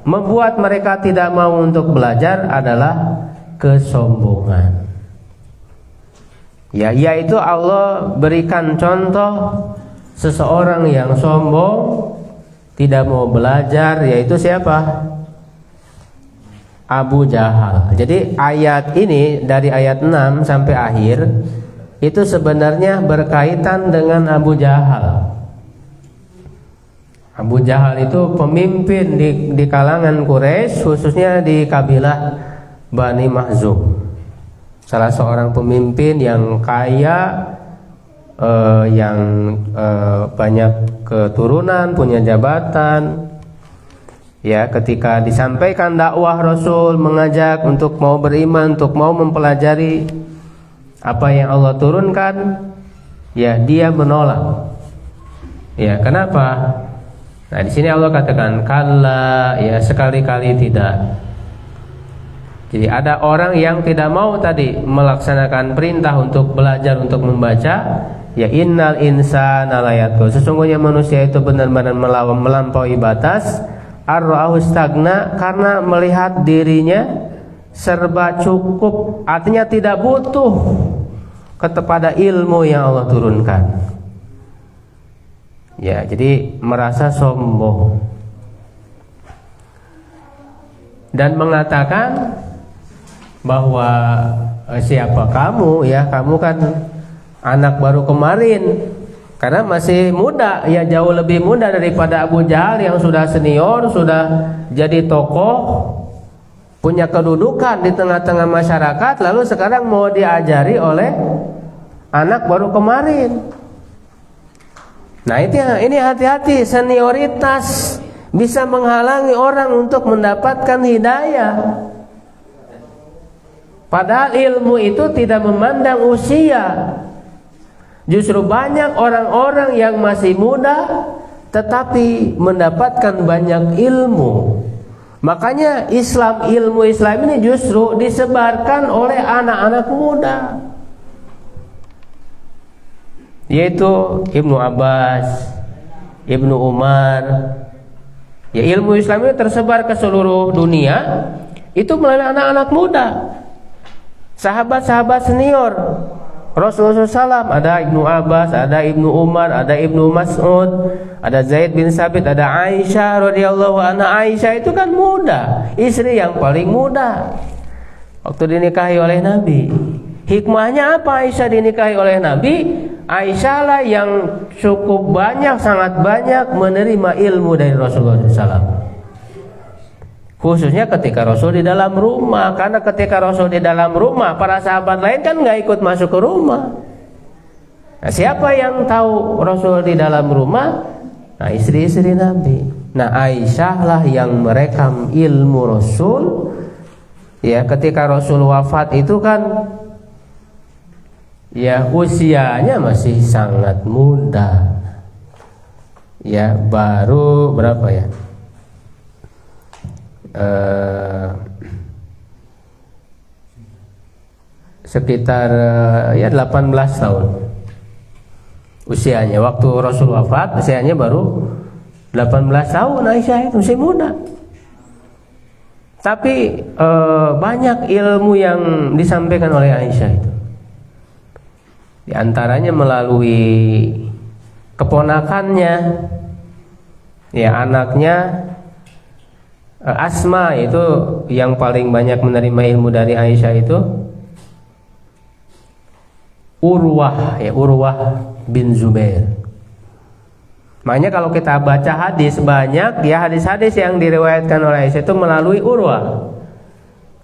membuat mereka tidak mau untuk belajar adalah kesombongan. Ya, yaitu Allah berikan contoh seseorang yang sombong, tidak mau belajar, yaitu siapa? Abu Jahal. Jadi ayat ini dari ayat 6 sampai akhir itu sebenarnya berkaitan dengan Abu Jahal. Abu Jahal itu pemimpin di kalangan Quraisy, khususnya di kabilah Bani Mahzum. Salah seorang pemimpin yang kaya, banyak keturunan, punya jabatan. Ya, ketika disampaikan dakwah Rasul mengajak untuk mau beriman, untuk mau mempelajari apa yang Allah turunkan, ya dia menolak. Ya, kenapa? Nah, di sini Allah katakan kalla, ya sekali-kali tidak. Jadi ada orang yang tidak mau tadi melaksanakan perintah untuk belajar, untuk membaca. Ya, innal insana layatqul. Sesungguhnya manusia itu benar-benar melampaui batas. Ar-ra'ahu stagna, karena melihat dirinya serba cukup, artinya tidak butuh kepada ilmu yang Allah turunkan. Ya, jadi merasa sombong dan mengatakan bahwa siapa kamu, ya kamu kan anak baru kemarin. Karena masih muda, ya jauh lebih muda daripada Abu Jahal yang sudah senior, sudah jadi tokoh, punya kedudukan di tengah-tengah masyarakat, lalu sekarang mau diajari oleh anak baru kemarin. Nah, ini hati-hati, senioritas bisa menghalangi orang untuk mendapatkan hidayah. Padahal ilmu itu tidak memandang usia. Justru banyak orang-orang yang masih muda tetapi mendapatkan banyak ilmu. Makanya ilmu Islam ini justru disebarkan oleh anak-anak muda, yaitu Ibnu Abbas, Ibnu Umar. Ya, ilmu Islam ini tersebar ke seluruh dunia itu melalui anak-anak muda. Sahabat-sahabat senior Rasulullah SAW, ada Ibnu Abbas, ada Ibnu Umar, ada Ibnu Mas'ud, ada Zaid bin Sabit, ada Aisyah radhiyallahu anha. Aisyah itu kan muda, istri yang paling muda waktu dinikahi oleh Nabi. Hikmahnya apa Aisyah dinikahi oleh Nabi? Aisyah lah yang cukup banyak, sangat banyak menerima ilmu dari Rasulullah SAW. Khususnya ketika Rasul di dalam rumah. Karena ketika Rasul di dalam rumah, para sahabat lain kan gak ikut masuk ke rumah. Nah, siapa yang tahu Rasul di dalam rumah? Nah, istri-istri Nabi. Nah, Aisyah lah yang merekam ilmu Rasul. Ya, ketika Rasul wafat itu kan, ya usianya masih sangat muda. Ya, baru berapa ya? Sekitar ya 18 tahun usianya. Waktu Rasul wafat usianya baru 18 tahun. Aisyah itu masih muda. Tapi banyak ilmu yang disampaikan oleh Aisyah itu. Di antaranya melalui keponakannya, ya anaknya Asma, itu yang paling banyak menerima ilmu dari Aisyah itu Urwah, ya Urwah bin Zubair. Makanya kalau kita baca hadis banyak, ya hadis-hadis yang diriwayatkan oleh Aisyah itu melalui Urwah.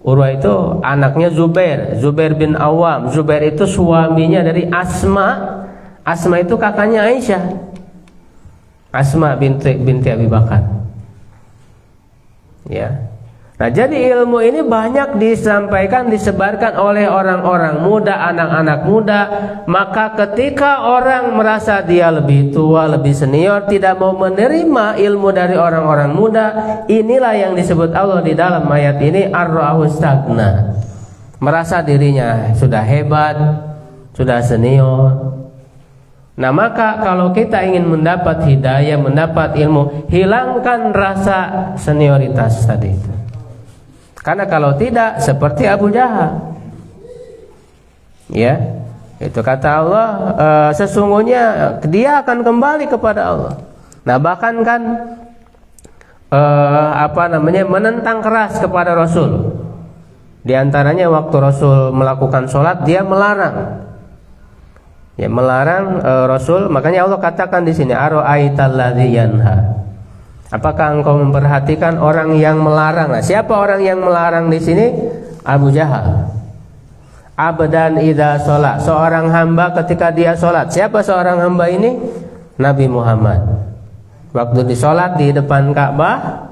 Urwah itu anaknya Zubair, Zubair bin Awam. Zubair itu suaminya dari Asma. Asma itu kakaknya Aisyah, Asma binti Abi Bakar. Ya, Nah, jadi ilmu ini banyak disampaikan, disebarkan oleh orang-orang muda, anak-anak muda. Maka ketika orang merasa dia lebih tua, lebih senior, tidak mau menerima ilmu dari orang-orang muda, inilah yang disebut Allah di dalam ayat ini ar-ra'ahu stagna. Merasa dirinya sudah hebat, sudah senior. Nah, maka kalau kita ingin mendapat hidayah, mendapat ilmu, hilangkan rasa senioritas tadi itu. Karena kalau tidak seperti Abu Jahal, ya, itu kata Allah, sesungguhnya dia akan kembali kepada Allah. Nah, bahkan kan menentang keras kepada Rasul. Di antaranya waktu Rasul melakukan sholat, dia melarang. Ya, melarang Rasul. Makanya Allah katakan di sini, ara'aital ladzi yanha. Apakah engkau memperhatikan orang yang melarang? Nah, siapa orang yang melarang di sini? Abu Jahal. Abdan idza sholat, seorang hamba ketika dia sholat. Siapa seorang hamba ini? Nabi Muhammad. Waktu di sholat di depan Ka'bah,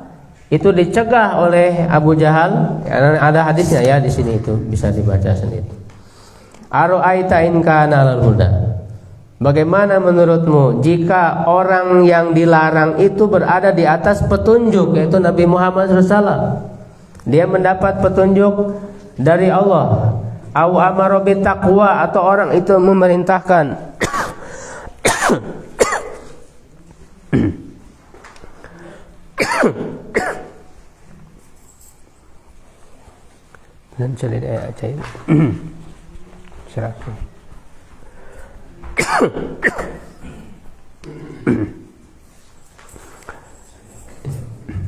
itu dicegah oleh Abu Jahal. Ada hadisnya ya di sini, itu bisa dibaca sendiri. Ara'aita in kana alal huda. Bagaimana menurutmu jika orang yang dilarang itu berada di atas petunjuk, yaitu Nabi Muhammad SAW? Dia mendapat petunjuk dari Allah. Au amara bit taqwa, atau orang itu memerintahkan dan jadi aja ini. Silakan.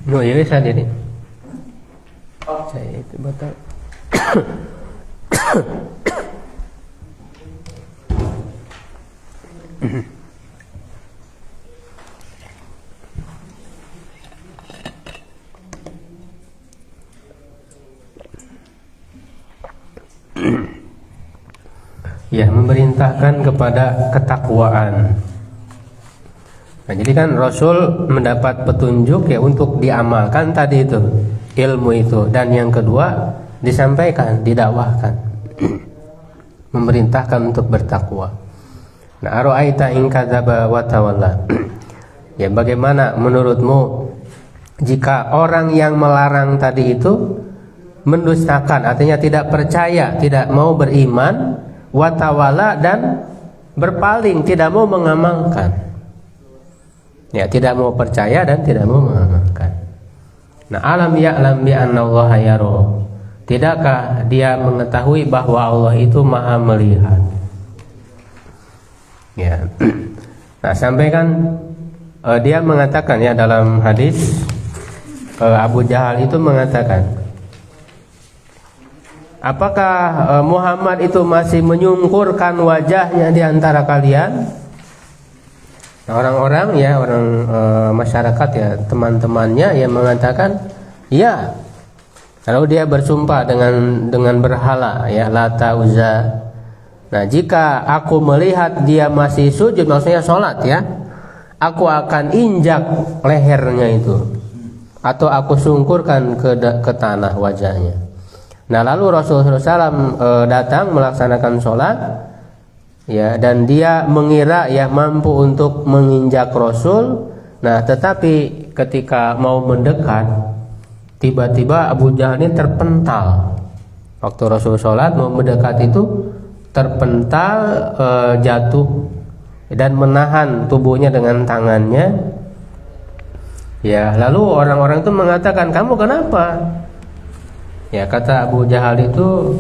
No, ya bisa jadi. Saya itu batal. Ya, memerintahkan kepada ketakwaan. Nah, jadi kan Rasul mendapat petunjuk ya untuk diamalkan tadi itu, ilmu itu. Dan yang kedua, disampaikan, didakwahkan. Memerintahkan untuk bertakwa. Nah, ara'aita in kadzaba wa tawalla. Ya, bagaimana menurutmu jika orang yang melarang tadi itu mendustakan, artinya tidak percaya, tidak mau beriman, watawala, dan berpaling, tidak mau mengamalkan. Ya, tidak mau percaya dan tidak mau mengamalkan. Nah, alam ya'lam bi annallaha yara. Tidakkah dia mengetahui bahwa Allah itu Maha melihat? Ya. Nah, sampai kan dia mengatakan ya dalam hadis, Abu Jahal itu mengatakan, apakah Muhammad itu masih menyungkurkan wajahnya di antara kalian? Nah, orang-orang ya, masyarakat ya, teman-temannya yang mengatakan, ya. Lalu dia bersumpah dengan berhala ya, Lata, Uzza. Nah, jika aku melihat dia masih sujud, maksudnya sholat ya, aku akan injak lehernya itu, atau aku sungkurkan ke tanah wajahnya. Nah, lalu Rasulullah SAW datang melaksanakan sholat ya, dan dia mengira ya mampu untuk menginjak Rasul. Nah, tetapi ketika mau mendekat, tiba-tiba Abu Jahal ini terpental. Waktu Rasul sholat mau mendekat itu terpental, jatuh dan menahan tubuhnya dengan tangannya. Ya, lalu orang-orang itu mengatakan, kamu kenapa? Ya, kata Abu Jahal itu,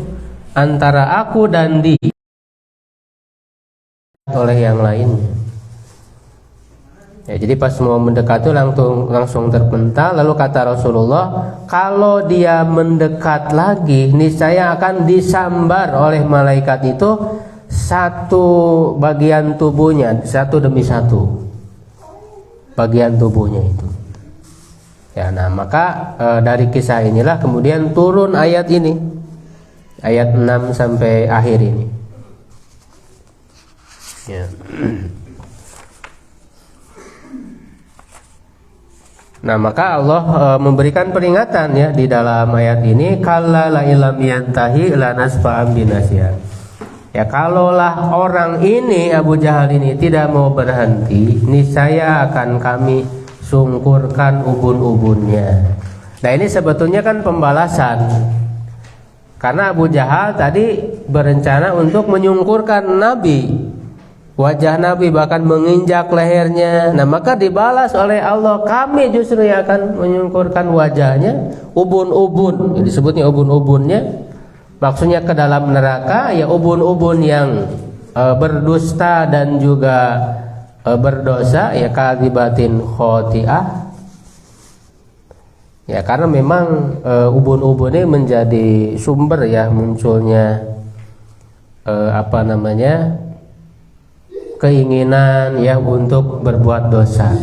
antara aku dan dia oleh yang lainnya. Ya, jadi pas mau mendekat itu langsung terpental. Lalu kata Rasulullah, kalau dia mendekat lagi, niscaya akan disambar oleh malaikat itu satu bagian tubuhnya, satu demi satu bagian tubuhnya itu. Ya, nah maka dari kisah inilah kemudian turun ayat ini, ayat 6 sampai akhir ini. Ya. Nah, maka Allah memberikan peringatan ya di dalam ayat ini, kalla la illam yantahi lanasfa'an binasya. Ya, kalaulah orang ini, Abu Jahal ini tidak mau berhenti, niscaya akan kami sungkurkan ubun-ubunnya. Nah, ini sebetulnya kan pembalasan. Karena Abu Jahal tadi berencana untuk menyungkurkan Nabi, wajah Nabi, bahkan menginjak lehernya. Nah, maka dibalas oleh Allah, kami justru yang akan menyungkurkan wajahnya, ubun-ubun, disebutnya ubun-ubunnya, maksudnya ke dalam neraka, ya ubun-ubun yang berdusta dan juga berdosa, ya kadibatin khoti'ah. Ya, karena memang ubun-ubun ini menjadi sumber ya munculnya keinginan ya untuk berbuat dosa.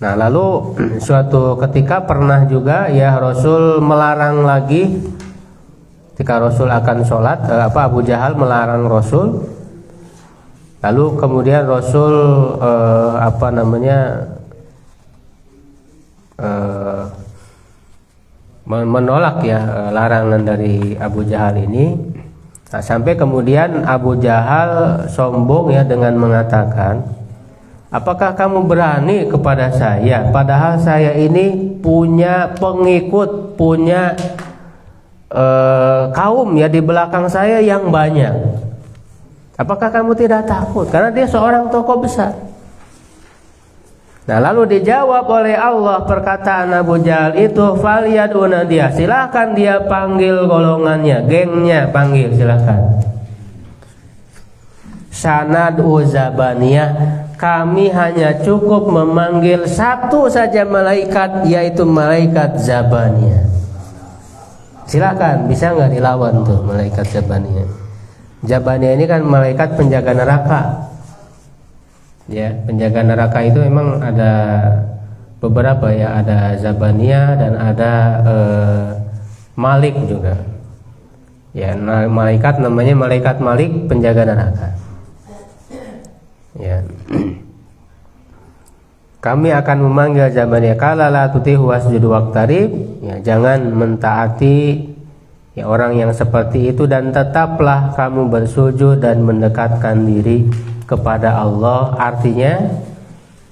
Nah, lalu suatu ketika pernah juga ya Rasul melarang lagi, ketika Rasul akan sholat, Abu Jahal melarang Rasul. Lalu kemudian Rasul menolak ya larangan dari Abu Jahal ini. Nah, sampai kemudian Abu Jahal sombong ya dengan mengatakan, apakah kamu berani kepada saya, padahal saya ini punya pengikut, punya kaum ya di belakang saya yang banyak. Apakah kamu tidak takut? Karena dia seorang tokoh besar. Nah, lalu dijawab oleh Allah perkataan Abu Jahal itu, falyad'una dia, silakan dia panggil golongannya, gengnya panggil, silakan. Sanad'u zabaniyah, kami hanya cukup memanggil satu saja malaikat, yaitu malaikat Zabaniyah. Silakan, bisa nggak dilawan tuh malaikat Zabaniyah? Zabaniyah ini kan malaikat penjaga neraka. Ya, penjaga neraka itu memang ada beberapa ya, ada Zabaniyah dan ada Malik juga. Ya, malaikat namanya malaikat Malik, penjaga neraka. Ya. Kami akan memanggil Zabaniyah, kala la tutihu wasjudu waqtarib, ya, jangan mentaati ya orang yang seperti itu, dan tetaplah kamu bersujud dan mendekatkan diri kepada Allah. Artinya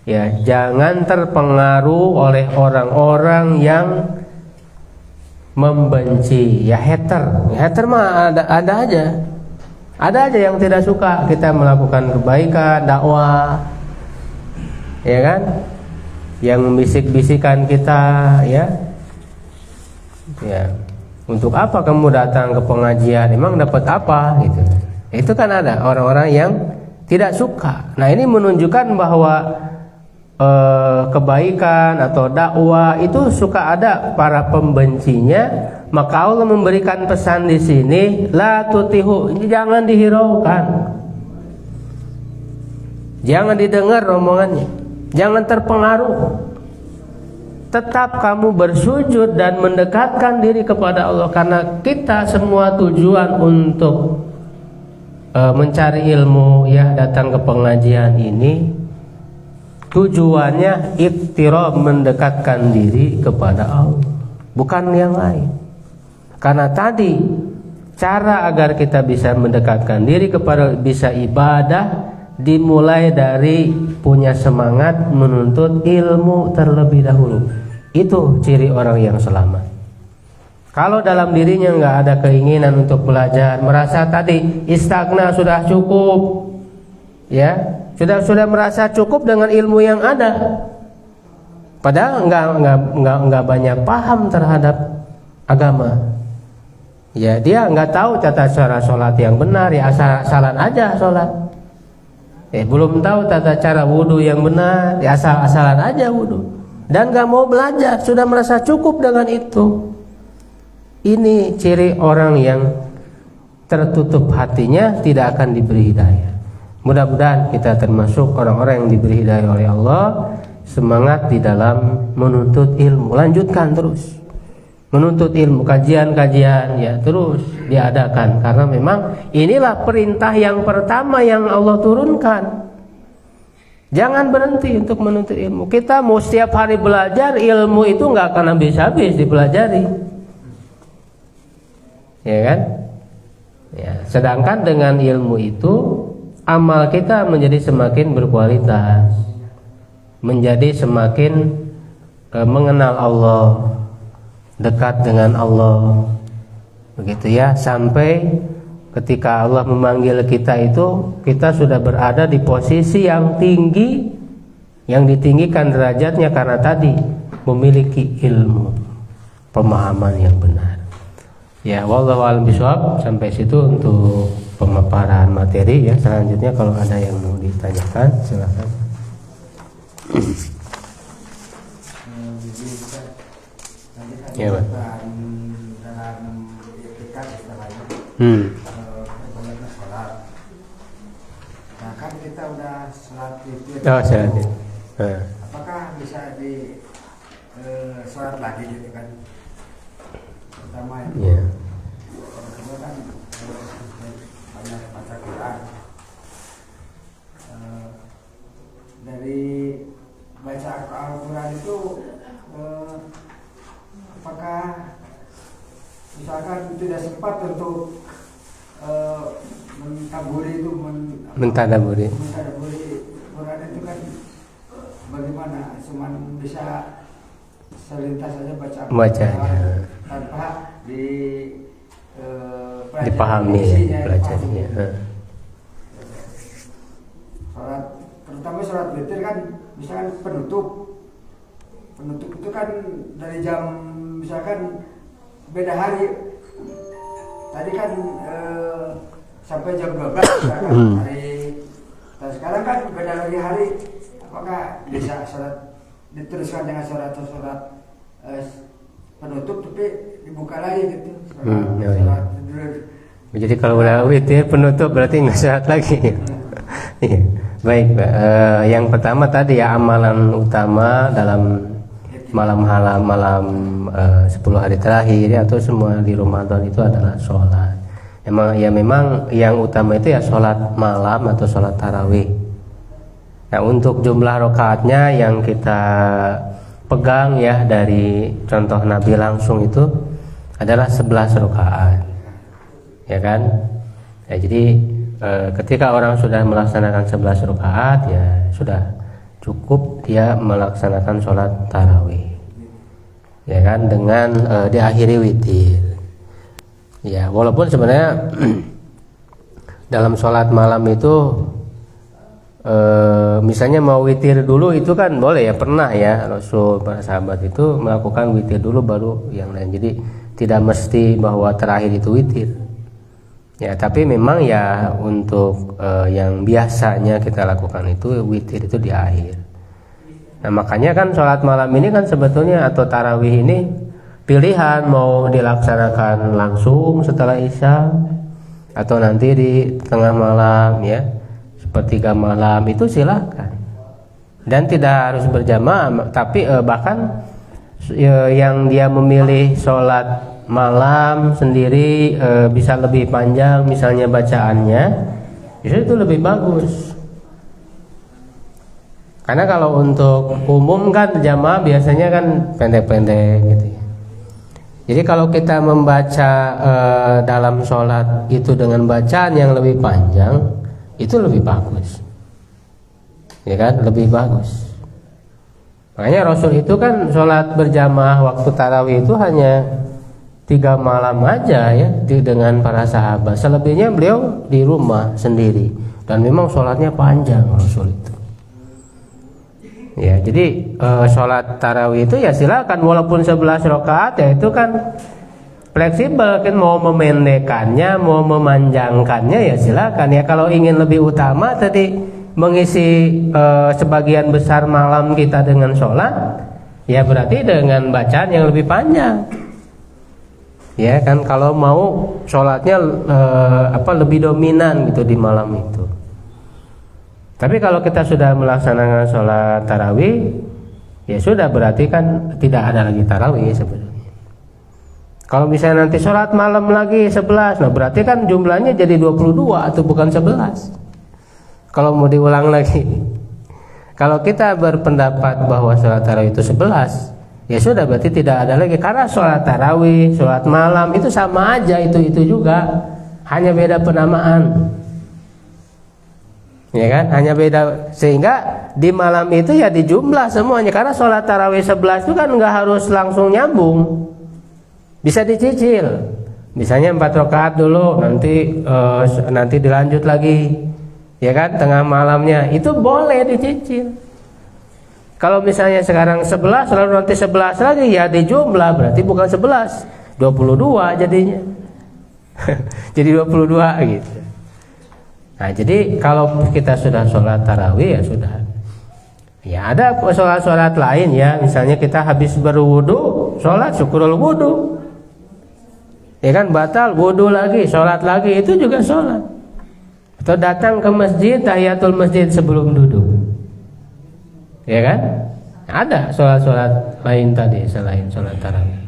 ya jangan terpengaruh oleh orang-orang yang membenci, ya hater. Hater mah ada aja. Ada aja yang tidak suka kita melakukan kebaikan, dakwah, ya kan? Yang membisik-bisikan kita, ya. Ya, untuk apa kamu datang ke pengajian? Emang dapat apa? Gitu. Itu kan ada orang-orang yang tidak suka. Nah, ini menunjukkan bahwa kebaikan atau dakwah itu suka ada para pembencinya. Maka Allah memberikan pesan di sini, la tutihu, jangan dihiraukan, jangan didengar omongannya, jangan terpengaruh. Tetap kamu bersujud dan mendekatkan diri kepada Allah, karena kita semua tujuan untuk mencari ilmu ya, datang ke pengajian ini tujuannya iktirab, mendekatkan diri kepada Allah, bukan yang lain. Karena tadi cara agar kita bisa mendekatkan diri kepada, bisa ibadah, dimulai dari punya semangat menuntut ilmu terlebih dahulu. Itu ciri orang yang selamat. Kalau dalam dirinya nggak ada keinginan untuk belajar, merasa tadi istagna, sudah cukup, ya, sudah merasa cukup dengan ilmu yang ada, padahal nggak banyak paham terhadap agama. Ya, dia nggak tahu tata cara sholat yang benar, ya asal-asalan aja sholat. Belum tahu tata cara wudhu yang benar, ya asal-asalan aja wudhu. Dan nggak mau belajar, sudah merasa cukup dengan itu. Ini ciri orang yang tertutup hatinya, tidak akan diberi hidayah. Mudah-mudahan kita termasuk orang-orang yang diberi hidayah oleh Allah, semangat di dalam menuntut ilmu, lanjutkan terus. Menuntut ilmu, kajian-kajian ya terus diadakan, karena memang inilah perintah yang pertama yang Allah turunkan. Jangan berhenti untuk menuntut ilmu. Kita mau setiap hari belajar, ilmu itu nggak akan habis-habis dipelajari, ya kan? Ya, sedangkan dengan ilmu itu amal kita menjadi semakin berkualitas, menjadi semakin mengenal Allah, dekat dengan Allah, begitu ya, sampai ketika Allah memanggil kita itu kita sudah berada di posisi yang tinggi, yang ditinggikan derajatnya karena tadi memiliki ilmu, pemahaman yang benar. Ya, wallahu a'lam bishawab. Sampai situ untuk pemaparan materi ya. Selanjutnya kalau ada yang mau ditanyakan silakan. Ya, Pak. Nah kan kita udah sholat witir. Oh, sholat. Apakah bisa di sholat lagi gitu kan? Pertama itu. Yeah. Kedua kan banyak baca Quran. Dari baca Al-Quran itu apakah misalkan tidak sempat untuk mentadaburi itu mentadaburi Quran itu kan bagaimana, cuman bisa selintas saja bacanya tanpa dipahami belajarnya. Sholat, terutama sholat witir kan misalkan penutup itu kan dari jam misalkan beda hari, tadi kan sampai jam 12 misalkan hari, dan sekarang kan beda lagi hari, apakah bisa sholat diteruskan dengan sholat atau sholat penutup tapi dibuka lagi gitu, sholat jadi kalau udah witir penutup berarti nggak sholat lagi. Baik, Pak. Yang pertama tadi ya, amalan utama dalam malam 10 hari terakhir ya, atau semua di Ramadan itu adalah sholat. Memang yang utama itu ya sholat malam atau sholat tarawih. Nah, untuk jumlah rakaatnya yang kita pegang ya dari contoh Nabi langsung itu adalah 11 rakaat, ya kan? Ya, jadi ketika orang sudah melaksanakan 11 rakaat ya sudah cukup dia melaksanakan sholat tarawih, ya kan, dengan diakhiri witir. Ya, walaupun sebenarnya dalam sholat malam itu misalnya mau witir dulu itu kan boleh ya, pernah ya Rasul, para sahabat itu melakukan witir dulu baru yang lain. Jadi tidak mesti bahwa terakhir itu witir. Ya, tapi memang ya untuk yang biasanya kita lakukan itu witir itu di akhir. Nah, makanya kan sholat malam ini kan sebetulnya atau tarawih ini pilihan mau dilaksanakan langsung setelah isya atau nanti di tengah malam ya, sepertiga malam, itu silakan. Dan tidak harus berjamaah, tapi bahkan yang dia memilih sholat malam sendiri bisa lebih panjang misalnya bacaannya, itu lebih bagus. Karena kalau untuk umum kan jamaah biasanya kan pendek-pendek gitu ya. Jadi kalau kita membaca dalam sholat itu dengan bacaan yang lebih panjang, itu lebih bagus, ya kan, lebih bagus. Makanya Rasul itu kan sholat berjamaah waktu tarawih itu hanya 3 malam aja ya dengan para sahabat. Selebihnya beliau di rumah sendiri dan memang sholatnya panjang Rasul itu. Ya, jadi sholat tarawih itu ya silakan walaupun 11 rakaat ya, itu kan fleksibel kan, mau memendekkannya mau memanjangkannya ya silakan ya. Kalau ingin lebih utama tadi mengisi sebagian besar malam kita dengan sholat, ya berarti dengan bacaan yang lebih panjang. Ya kan, kalau mau sholatnya lebih dominan gitu di malam itu. Tapi kalau kita sudah melaksanakan sholat tarawih, ya sudah, berarti kan tidak ada lagi tarawih sebenarnya. Kalau misalnya nanti sholat malam lagi 11, nah berarti kan jumlahnya jadi 22 atau bukan 11. Kalau mau diulang lagi. Kalau kita berpendapat bahwa sholat tarawih itu 11, ya sudah berarti tidak ada lagi, karena sholat tarawih, sholat malam itu sama aja, itu juga, hanya beda penamaan. Ya kan, hanya beda, sehingga di malam itu ya dijumlah semuanya, karena sholat tarawih 11 itu kan nggak harus langsung nyambung, bisa dicicil. Misalnya 4 rakaat dulu, nanti dilanjut lagi. Ya kan, tengah malamnya itu boleh dicicil. Kalau misalnya sekarang 11 lalu nanti 11 lagi, ya dijumlah, berarti bukan 11, 22 jadinya. Jadi 22 gitu. Nah, jadi kalau kita sudah sholat tarawih ya sudah. Ya ada sholat lain ya, misalnya kita habis berwudu, sholat syukurul wudu. Ya kan, batal wudu lagi, sholat lagi, itu juga sholat. Atau datang ke masjid, tahiyatul masjid sebelum duduk. Ya kan? Ada sholat-sholat lain tadi selain sholat tarawih.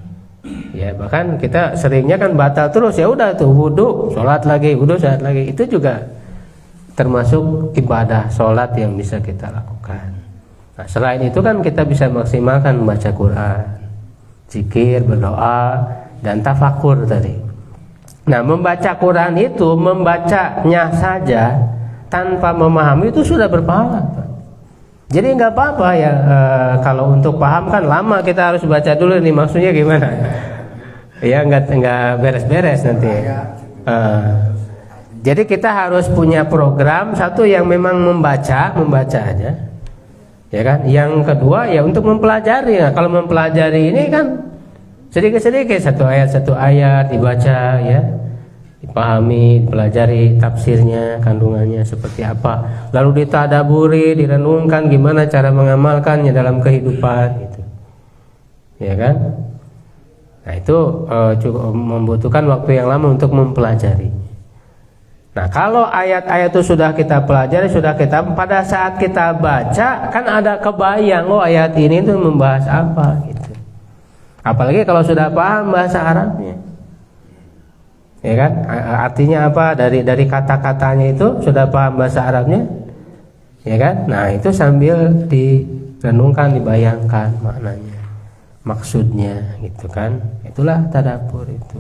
Ya, bahkan kita seringnya kan batal terus, ya udah tuh wudu, sholat lagi, wudu, sholat lagi. Itu juga termasuk ibadah sholat yang bisa kita lakukan. Nah, selain itu kan kita bisa maksimalkan membaca Quran, zikir, berdoa, dan tafakur tadi. Nah, membaca Quran itu, membacanya saja tanpa memahami itu sudah berpahala. Jadi nggak apa-apa ya, kalau untuk paham kan lama, kita harus baca dulu nih maksudnya gimana. Ya nggak beres-beres nanti. Jadi kita harus punya program, satu yang memang membaca aja, ya kan. Yang kedua ya untuk mempelajari. Nah, kalau mempelajari ini kan sedikit-sedikit, satu ayat dibaca ya, dipahami, dipelajari tafsirnya, kandungannya seperti apa, lalu ditadaburi, direnungkan gimana cara mengamalkannya dalam kehidupan gitu. Ya kan? Nah, itu cukup membutuhkan waktu yang lama untuk mempelajari. Nah, kalau ayat-ayat itu sudah kita pelajari, pada saat kita baca kan ada kebayang, oh ayat ini tuh membahas apa gitu. Apalagi kalau sudah paham bahasa Arabnya, ya kan, artinya apa, dari kata-katanya itu sudah paham bahasa Arabnya, ya kan. Nah, itu sambil direnungkan, dibayangkan maknanya, maksudnya gitu kan. Itulah tadabbur itu.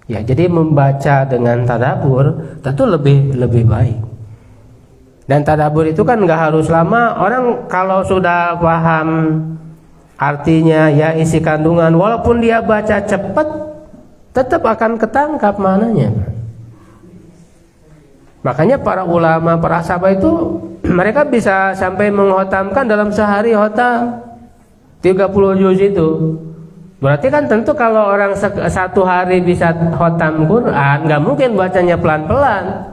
Ya, jadi membaca dengan tadabbur tentu lebih baik. Dan tadabbur itu kan nggak harus lama. Orang kalau sudah paham artinya ya, isi kandungan, walaupun dia baca cepat tetap akan ketangkap maknanya. Makanya para ulama, para sahabat itu mereka bisa sampai menghotamkan dalam sehari hotam 30 juz itu. Berarti kan tentu kalau orang satu hari bisa hotam Quran, nggak mungkin bacanya pelan-pelan.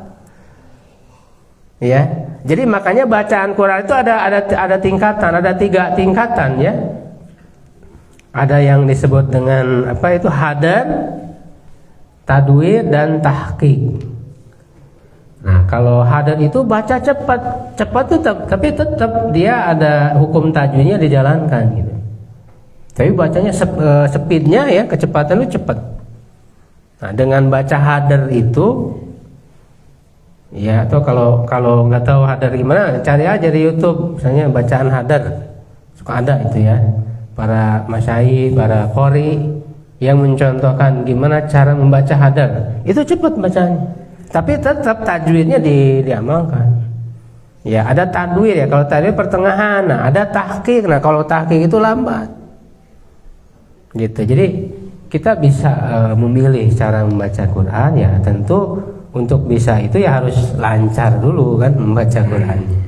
Ya, jadi makanya bacaan Quran itu ada tingkatan, ada 3 tingkatan ya. Ada yang disebut dengan apa itu, hadar, tadwir, dan tahqiq. Nah, kalau hadar itu baca cepat tapi tetap dia ada hukum tajwidnya dijalankan gitu. Tapi bacanya speednya ya, kecepatan itu cepat. Nah, dengan baca hadar itu ya, atau kalau nggak tahu hadar gimana, cari aja di YouTube, misalnya bacaan hadar, suka ada itu ya, para masyayikh, para qori yang mencontohkan gimana cara membaca hadar. Itu cepat bacanya, tapi tetap tajwidnya diamalkan. Ya, ada tadwir ya, kalau tadwir pertengahan. Nah, ada tahqiq. Nah, kalau tahqiq itu lambat. Gitu. Jadi kita bisa memilih cara membaca Quran ya, tentu untuk bisa itu ya harus lancar dulu kan membaca Qurannya.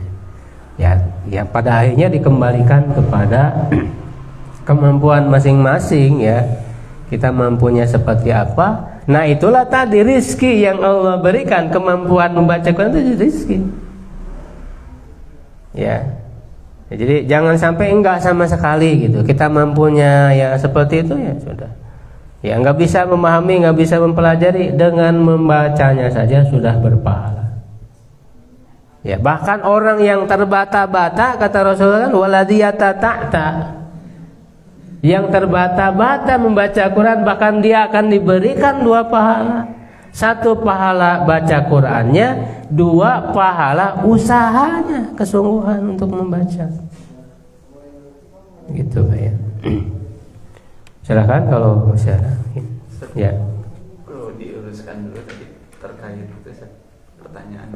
Ya pada akhirnya dikembalikan kepada kemampuan masing-masing ya. Kita mampunya seperti apa. Nah, itulah tadi rizki yang Allah berikan, kemampuan membaca Quran itu rizki. Ya. Jadi jangan sampai enggak sama sekali gitu. Kita mampunya ya seperti itu ya sudah. Ya enggak bisa memahami, enggak bisa mempelajari, dengan membacanya saja sudah berpahala. Ya, bahkan orang yang terbata-bata, kata Rasulullah kan, waladiyata ta'ta, yang terbata-bata membaca Quran bahkan dia akan diberikan 2 pahala. 1 pahala baca Qur'annya, 2 pahala usahanya, kesungguhan untuk membaca. Gitu Pak ya. Silakan kalau masih ada. Ya. Perlu diuruskan dulu tadi terkait itu pertanyaan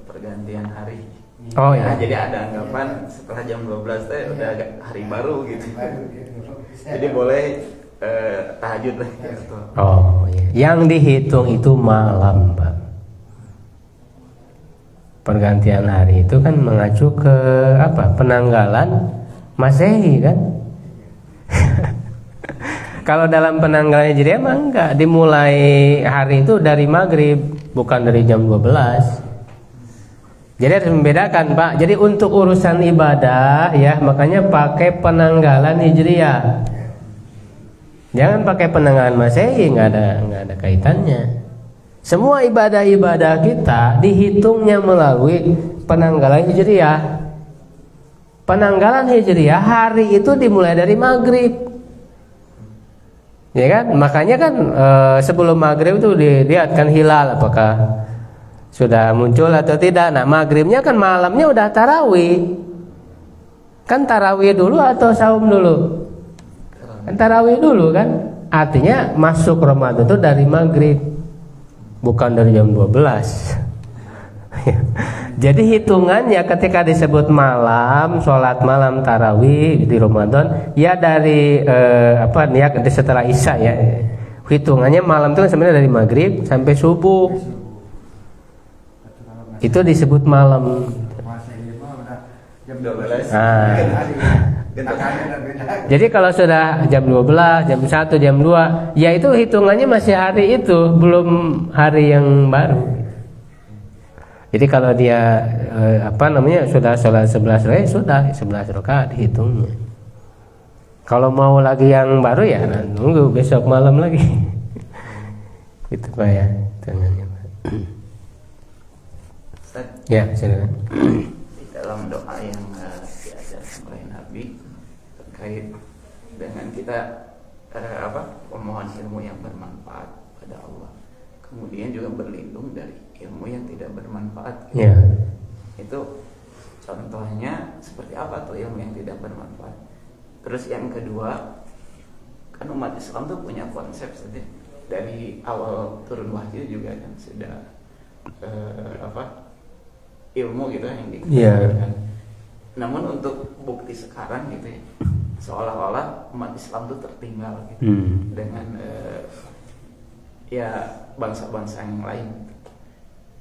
pergantian hari. Oh ya. Jadi ada anggapan setelah jam 12 teh udah hari baru gitu. Jadi boleh tahajud lah gitu. Oh ya. Yang dihitung itu malam, Pak. Pergantian hari itu kan mengacu ke apa? Penanggalan Masehi kan? Kalau dalam penanggalan Hijriah mah enggak, dimulai hari itu dari maghrib, bukan dari jam 12. Jadi harus membedakan Pak. Jadi untuk urusan ibadah ya, makanya pakai penanggalan Hijriah. Jangan pakai penanggalan Masehi, nggak ada kaitannya. Semua ibadah-ibadah kita dihitungnya melalui penanggalan Hijriah. Penanggalan Hijriah hari itu dimulai dari maghrib. Ya kan, makanya kan sebelum maghrib itu dilihat kan hilal apakah sudah muncul atau tidak. Nah maghribnya kan malamnya udah tarawih. Kan tarawih dulu atau saum dulu? Kan tarawih dulu kan. Artinya masuk Ramadan itu dari maghrib, bukan dari jam 12. Jadi hitungannya ketika disebut malam, sholat malam tarawih di Ramadan, ya dari niat setelah isya ya. Hitungannya malam itu sebenarnya dari maghrib sampai subuh. Itu disebut malam. Jam 12. Nah. Jadi kalau sudah jam 12, jam 1, jam 2, ya itu hitungannya masih hari itu, belum hari yang baru. Jadi kalau dia sudah sholat 11 rakaat, sudah 11 rakaat dihitungnya. Kalau mau lagi yang baru ya nunggu besok malam lagi. Itu Pak ya, hitungannya Pak. Ya, silakan. Di dalam doa yang diajarkan oleh Nabi terkait dengan kita memohon ilmu yang bermanfaat pada Allah, kemudian juga berlindung dari ilmu yang tidak bermanfaat. Ya. Itu contohnya seperti apa tuh ilmu yang tidak bermanfaat? Terus yang kedua, kan umat Islam tuh punya konsep dari awal turun wahyu juga kan sudah ilmu gitu yang dikembangkan. Namun untuk bukti sekarang gitu ya, seolah-olah umat Islam tuh tertinggal gitu dengan bangsa-bangsa yang lain.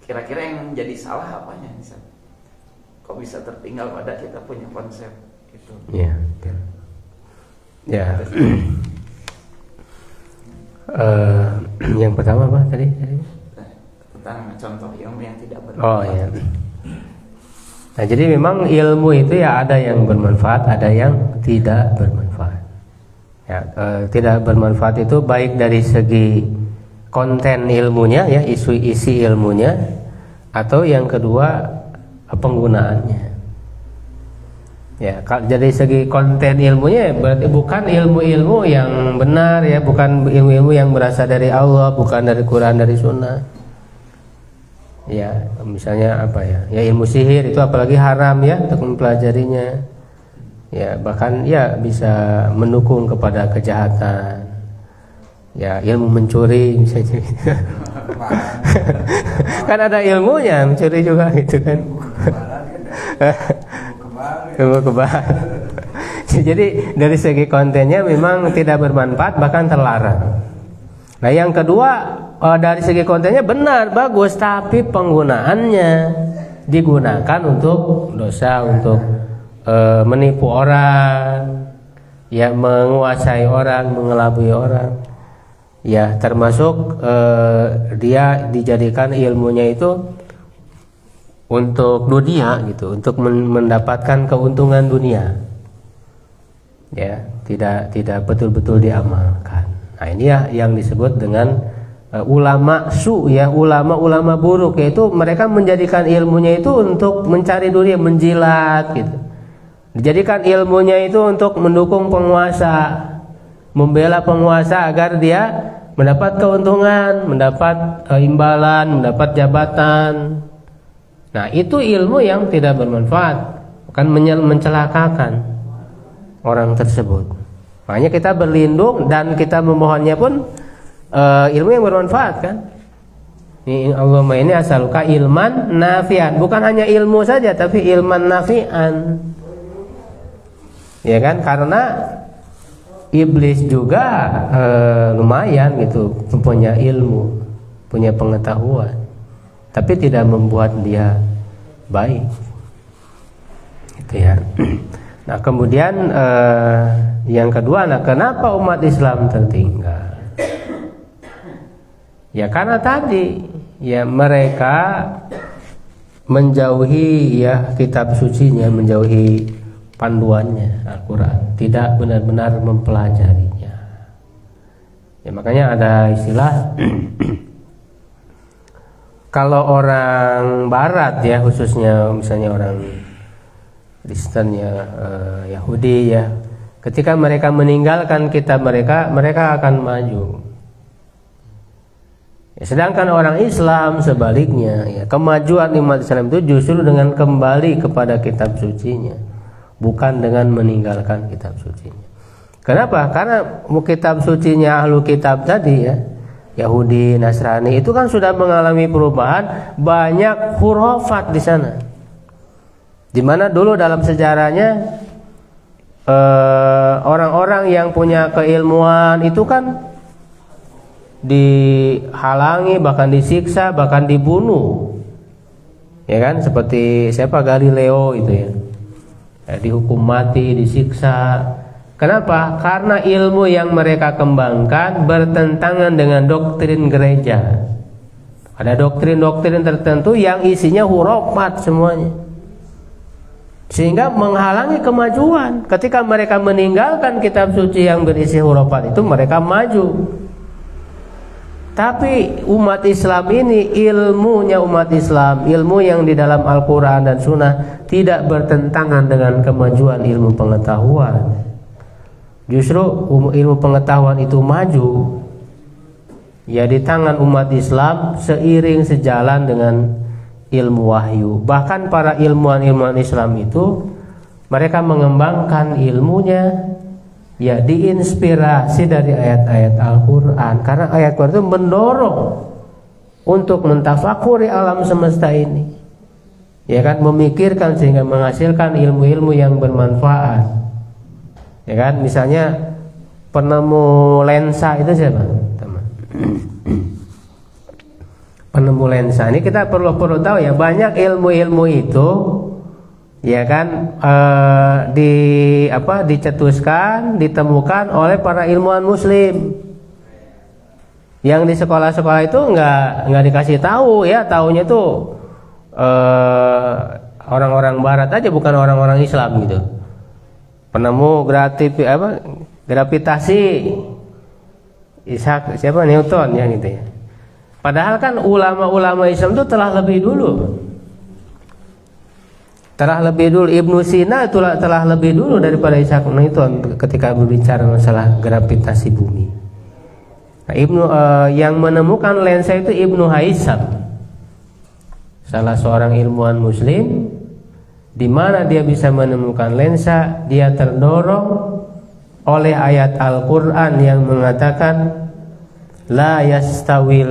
Kira-kira yang jadi salah apanya misal? Kok bisa tertinggal pada kita punya konsep itu? Ya. Ya. Yang pertama apa tadi? Tentang contoh ilmu yang tidak bermanfaat. Oh ya. Nah jadi memang ilmu itu ya ada yang bermanfaat, ada yang tidak bermanfaat. Ya, tidak bermanfaat itu baik dari segi konten ilmunya ya, isi ilmunya, atau yang kedua penggunaannya. Ya, dari segi konten ilmunya berarti bukan ilmu-ilmu yang benar ya, bukan ilmu-ilmu yang berasal dari Allah, bukan dari Quran, dari Sunnah. Ya, misalnya apa ya? Ya ilmu sihir itu apalagi haram ya untuk mempelajarinya. Ya, bahkan ya bisa mendukung kepada kejahatan. Ya, ilmu mencuri misalnya. Kan ada ilmunya mencuri juga gitu kan. Ilmu kebal. Jadi dari segi kontennya memang tidak bermanfaat, bahkan terlarang. Nah yang kedua, dari segi kontennya benar, bagus, tapi penggunaannya digunakan untuk dosa, untuk menipu orang, ya menguasai orang, mengelabui orang. Ya termasuk dia dijadikan ilmunya itu untuk dunia gitu, untuk mendapatkan keuntungan dunia. Ya, tidak betul-betul diamalkan. Nah, ini ya yang disebut dengan ulama su ya, ulama buruk, yaitu mereka menjadikan ilmunya itu untuk mencari dunia, menjilat gitu. Dijadikan ilmunya itu untuk mendukung penguasa, membela penguasa agar dia mendapat keuntungan, mendapat imbalan, mendapat jabatan. Nah, itu ilmu yang tidak bermanfaat, akan mencelakakan orang tersebut. Makanya kita berlindung dan kita memohonnya pun ilmu yang bermanfaat kan. Allahumma ini asaluka ilman nafi'an, bukan hanya ilmu saja tapi ilman nafi'an. Ya kan, karena iblis juga lumayan gitu punya ilmu, punya pengetahuan, tapi tidak membuat dia baik. Gitu ya. Nah, kemudian yang kedua, nah kenapa umat Islam tertinggal? Ya karena tadi ya mereka menjauhi ya kitab sucinya, menjauhi panduannya Al-Quran, tidak benar-benar mempelajarinya. Ya makanya ada istilah kalau orang Barat ya, khususnya misalnya orang Kristen ya, Yahudi ya, ketika mereka meninggalkan kitab mereka, mereka akan maju. Ya, sedangkan orang Islam sebaliknya, ya, kemajuan umat Islam itu justru dengan kembali kepada kitab sucinya, bukan dengan meninggalkan kitab sucinya. Kenapa? Karena kitab sucinya ahlu kitab tadi ya, Yahudi, Nasrani itu kan sudah mengalami perubahan, banyak khurafat di sana. Dimana dulu dalam sejarahnya orang-orang yang punya keilmuan itu kan dihalangi, bahkan disiksa, bahkan dibunuh, ya kan, seperti siapa, Galileo itu ya, dihukum mati, disiksa. Kenapa? Karena ilmu yang mereka kembangkan bertentangan dengan doktrin gereja. Ada doktrin-doktrin tertentu yang isinya hurufat semuanya, sehingga menghalangi kemajuan. Ketika mereka meninggalkan kitab suci yang berisi hurufat itu, mereka maju. Tapi umat Islam ini, ilmunya umat Islam, ilmu yang di dalam Al-Quran dan Sunnah tidak bertentangan dengan kemajuan ilmu pengetahuan. Justru ilmu pengetahuan itu maju ya di tangan umat Islam seiring sejalan dengan ilmu wahyu. Bahkan para ilmuwan-ilmuwan Islam itu mereka mengembangkan ilmunya ya diinspirasi dari ayat-ayat Al-Quran, karena ayat Al-Quran itu mendorong untuk mentafakuri alam semesta ini, ya kan, memikirkan sehingga menghasilkan ilmu-ilmu yang bermanfaat, ya kan. Misalnya penemu lensa itu siapa, teman? Penemu lensa ini kita perlu tahu ya, banyak ilmu-ilmu itu ya kan dicetuskan, ditemukan oleh para ilmuwan muslim. Yang di sekolah-sekolah itu nggak dikasih tahu ya, taunya tuh orang-orang barat aja, bukan orang-orang Islam gitu. Penemu gravitasi Isaac siapa, Newton ya gitu ya. Padahal kan ulama-ulama Islam itu telah lebih dulu. Ibnu Sina itu telah lebih dulu daripada Isaac Newton ketika berbicara masalah gravitasi bumi. Nah, yang menemukan lensa itu Ibnu Haisam, salah seorang ilmuwan muslim. Di mana dia bisa menemukan lensa, dia terdorong oleh ayat Al-Quran yang mengatakan la yastawil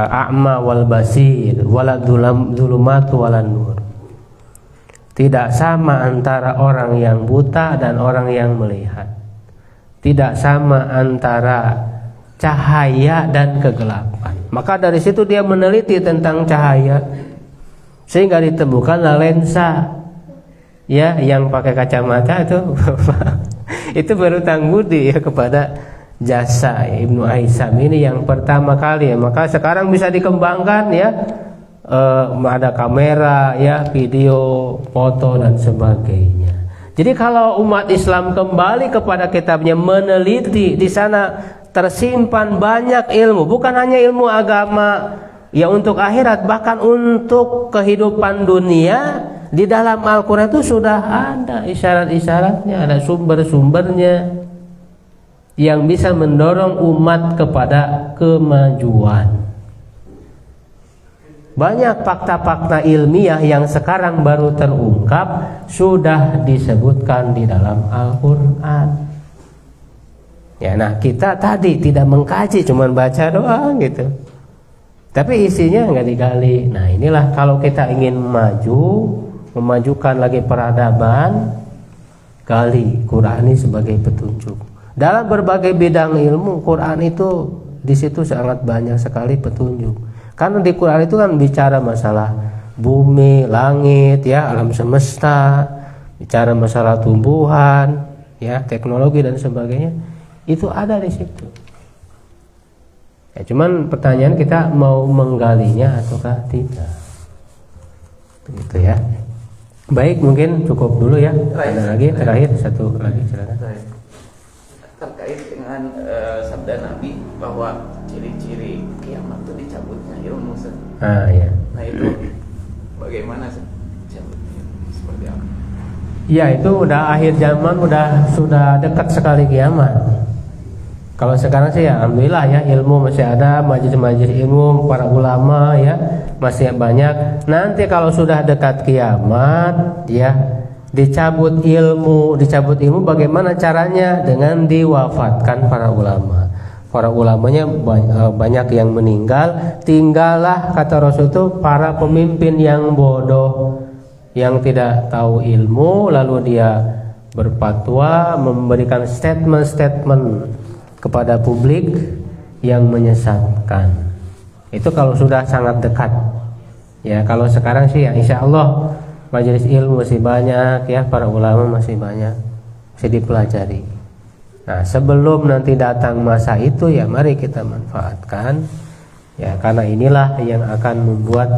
a'ma wal basir wala dzulumatu walan nur. Tidak sama antara orang yang buta dan orang yang melihat. Tidak sama antara cahaya dan kegelapan. Maka dari situ dia meneliti tentang cahaya, sehingga ditemukanlah lensa ya yang pakai kacamata itu itu berutang budi ya kepada jasa Ibnu Haisam ini yang pertama kali ya. Maka sekarang bisa dikembangkan ya, ada kamera ya, video, foto dan sebagainya. Jadi kalau umat Islam kembali kepada kitabnya, meneliti, di sana tersimpan banyak ilmu, bukan hanya ilmu agama ya untuk akhirat, bahkan untuk kehidupan dunia. Di dalam Al-Quran itu sudah ada isyarat-isyaratnya, ada sumber-sumbernya. yang bisa mendorong umat kepada kemajuan. Banyak fakta-fakta ilmiah yang sekarang baru terungkap sudah disebutkan di dalam Al-Quran. Ya, nah kita tadi tidak mengkaji, cuman baca doang gitu. Tapi isinya nggak digali. Nah inilah kalau kita ingin maju, memajukan lagi peradaban, gali Quran ini sebagai petunjuk. Dalam berbagai bidang ilmu, Quran itu di situ sangat banyak sekali petunjuk. Karena di Quran itu kan bicara masalah bumi, langit, ya, alam semesta, bicara masalah tumbuhan, ya, teknologi dan sebagainya. Itu ada di situ. Ya, cuman pertanyaan kita mau menggalinya ataukah tidak. Begitu ya. Baik, mungkin cukup dulu ya. Ada lagi terakhir satu lagi silakan. Terkait dengan sabda Nabi bahwa ciri-ciri kiamat itu dicabutnya ilmu. Ah ya. Nah itu bagaimana cabutnya? Seperti apa? Ya itu udah akhir zaman, sudah dekat sekali kiamat. Kalau sekarang sih ya alhamdulillah ya, ilmu masih ada, majelis-majelis ilmu, para ulama ya masih banyak. Nanti kalau sudah dekat kiamat ya, dicabut ilmu bagaimana caranya? Dengan diwafatkan para ulama. Para ulamanya banyak yang meninggal, tinggallah kata Rasul itu para pemimpin yang bodoh, yang tidak tahu ilmu, lalu dia berfatwa, memberikan statement kepada publik yang menyesatkan. Itu kalau sudah sangat dekat. Ya, kalau sekarang sih ya insya Allah majelis ilmu masih banyak ya, para ulama masih banyak, masih dipelajari. Nah, sebelum nanti datang masa itu ya mari kita manfaatkan ya, karena inilah yang akan membuat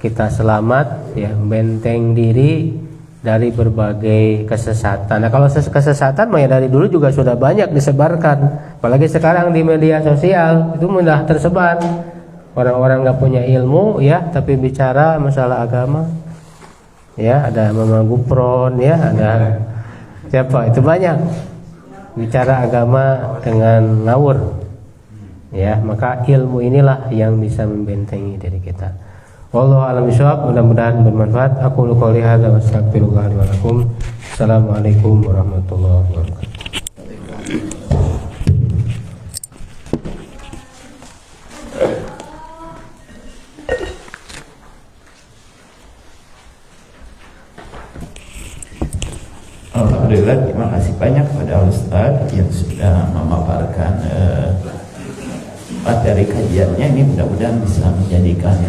kita selamat ya, benteng diri dari berbagai kesesatan. Nah kalau kesesatan ya dari dulu juga sudah banyak disebarkan, apalagi sekarang di media sosial itu mudah tersebar. Orang-orang nggak punya ilmu ya, tapi bicara masalah agama ya, ada Mama Gupron ya, ada siapa itu, banyak bicara agama dengan ngawur ya. Maka ilmu inilah yang bisa membentengi diri kita. Wallahu a'lam bishawab. Mudah-mudahan bermanfaat. Aku qouli hadza wa astaghfirullah li wa lakum. Assalamualaikum warahmatullahi wabarakatuh. Alhamdulillah, terima kasih banyak kepada Ustaz yang sudah memaparkan materi kajiannya. Ini mudah-mudahan bisa menjadikan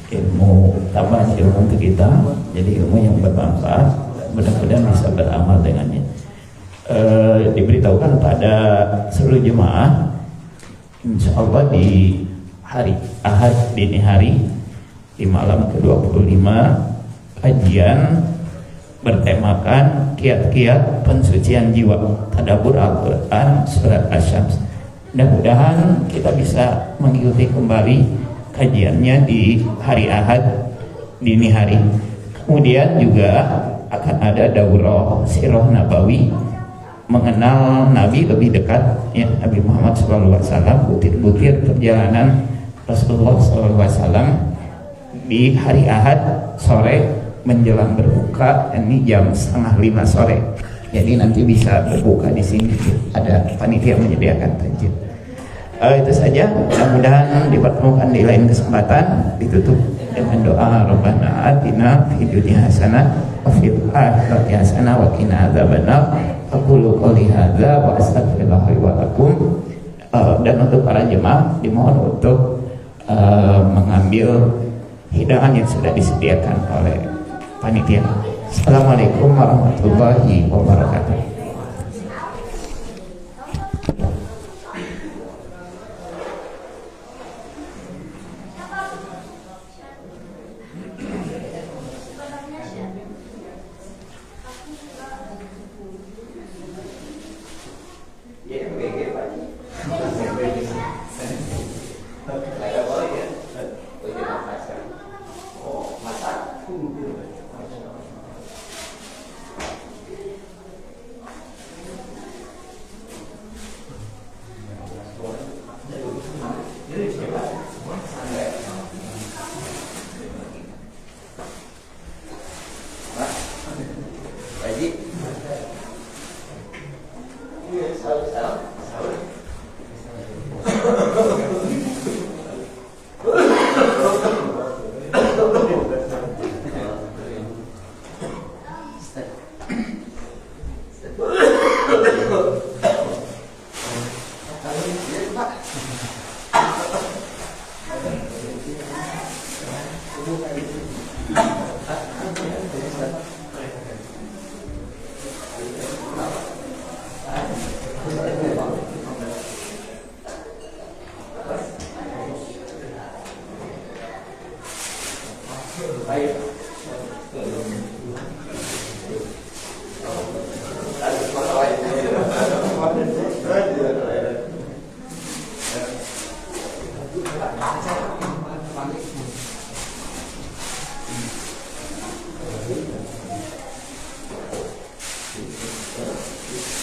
ilmu, tambahan ilmu untuk kita, jadi ilmu yang bermanfaat, mudah-mudahan bisa beramal dengannya. Diberitahukan pada seluruh jemaah, insya Allah di hari Ahad dini hari, di malam ke-25 kajian bertemakan kiat-kiat pensucian jiwa, tadabbur Al-Quran surat Asy-Syams. Mudah-mudahan kita bisa mengikuti kembali kajiannya di hari Ahad dini hari. Kemudian juga akan ada daurah sirah nabawi, mengenal Nabi lebih dekat ya, Nabi Muhammad SAW, butir-butir perjalanan Rasulullah SAW di hari Ahad sore menjelang berbuka. Ini jam 4:30 sore. Jadi nanti bisa berbuka di sini, ada panitia menyediakan takjil. Itu saja, mudah-mudahan dipertemukan di lain kesempatan. Ditutup dengan doa Rabbana atina fid dunya hasanah wa fil akhirati hasanah wa qina adzabannar. Aqulu qouli hadza wa astaghfirullah li wa lakum. Dan untuk para jemaah dimohon untuk mengambil hidangan yang sudah disediakan oleh panitia. Assalamualaikum warahmatullahi wabarakatuh. Pak. Baik.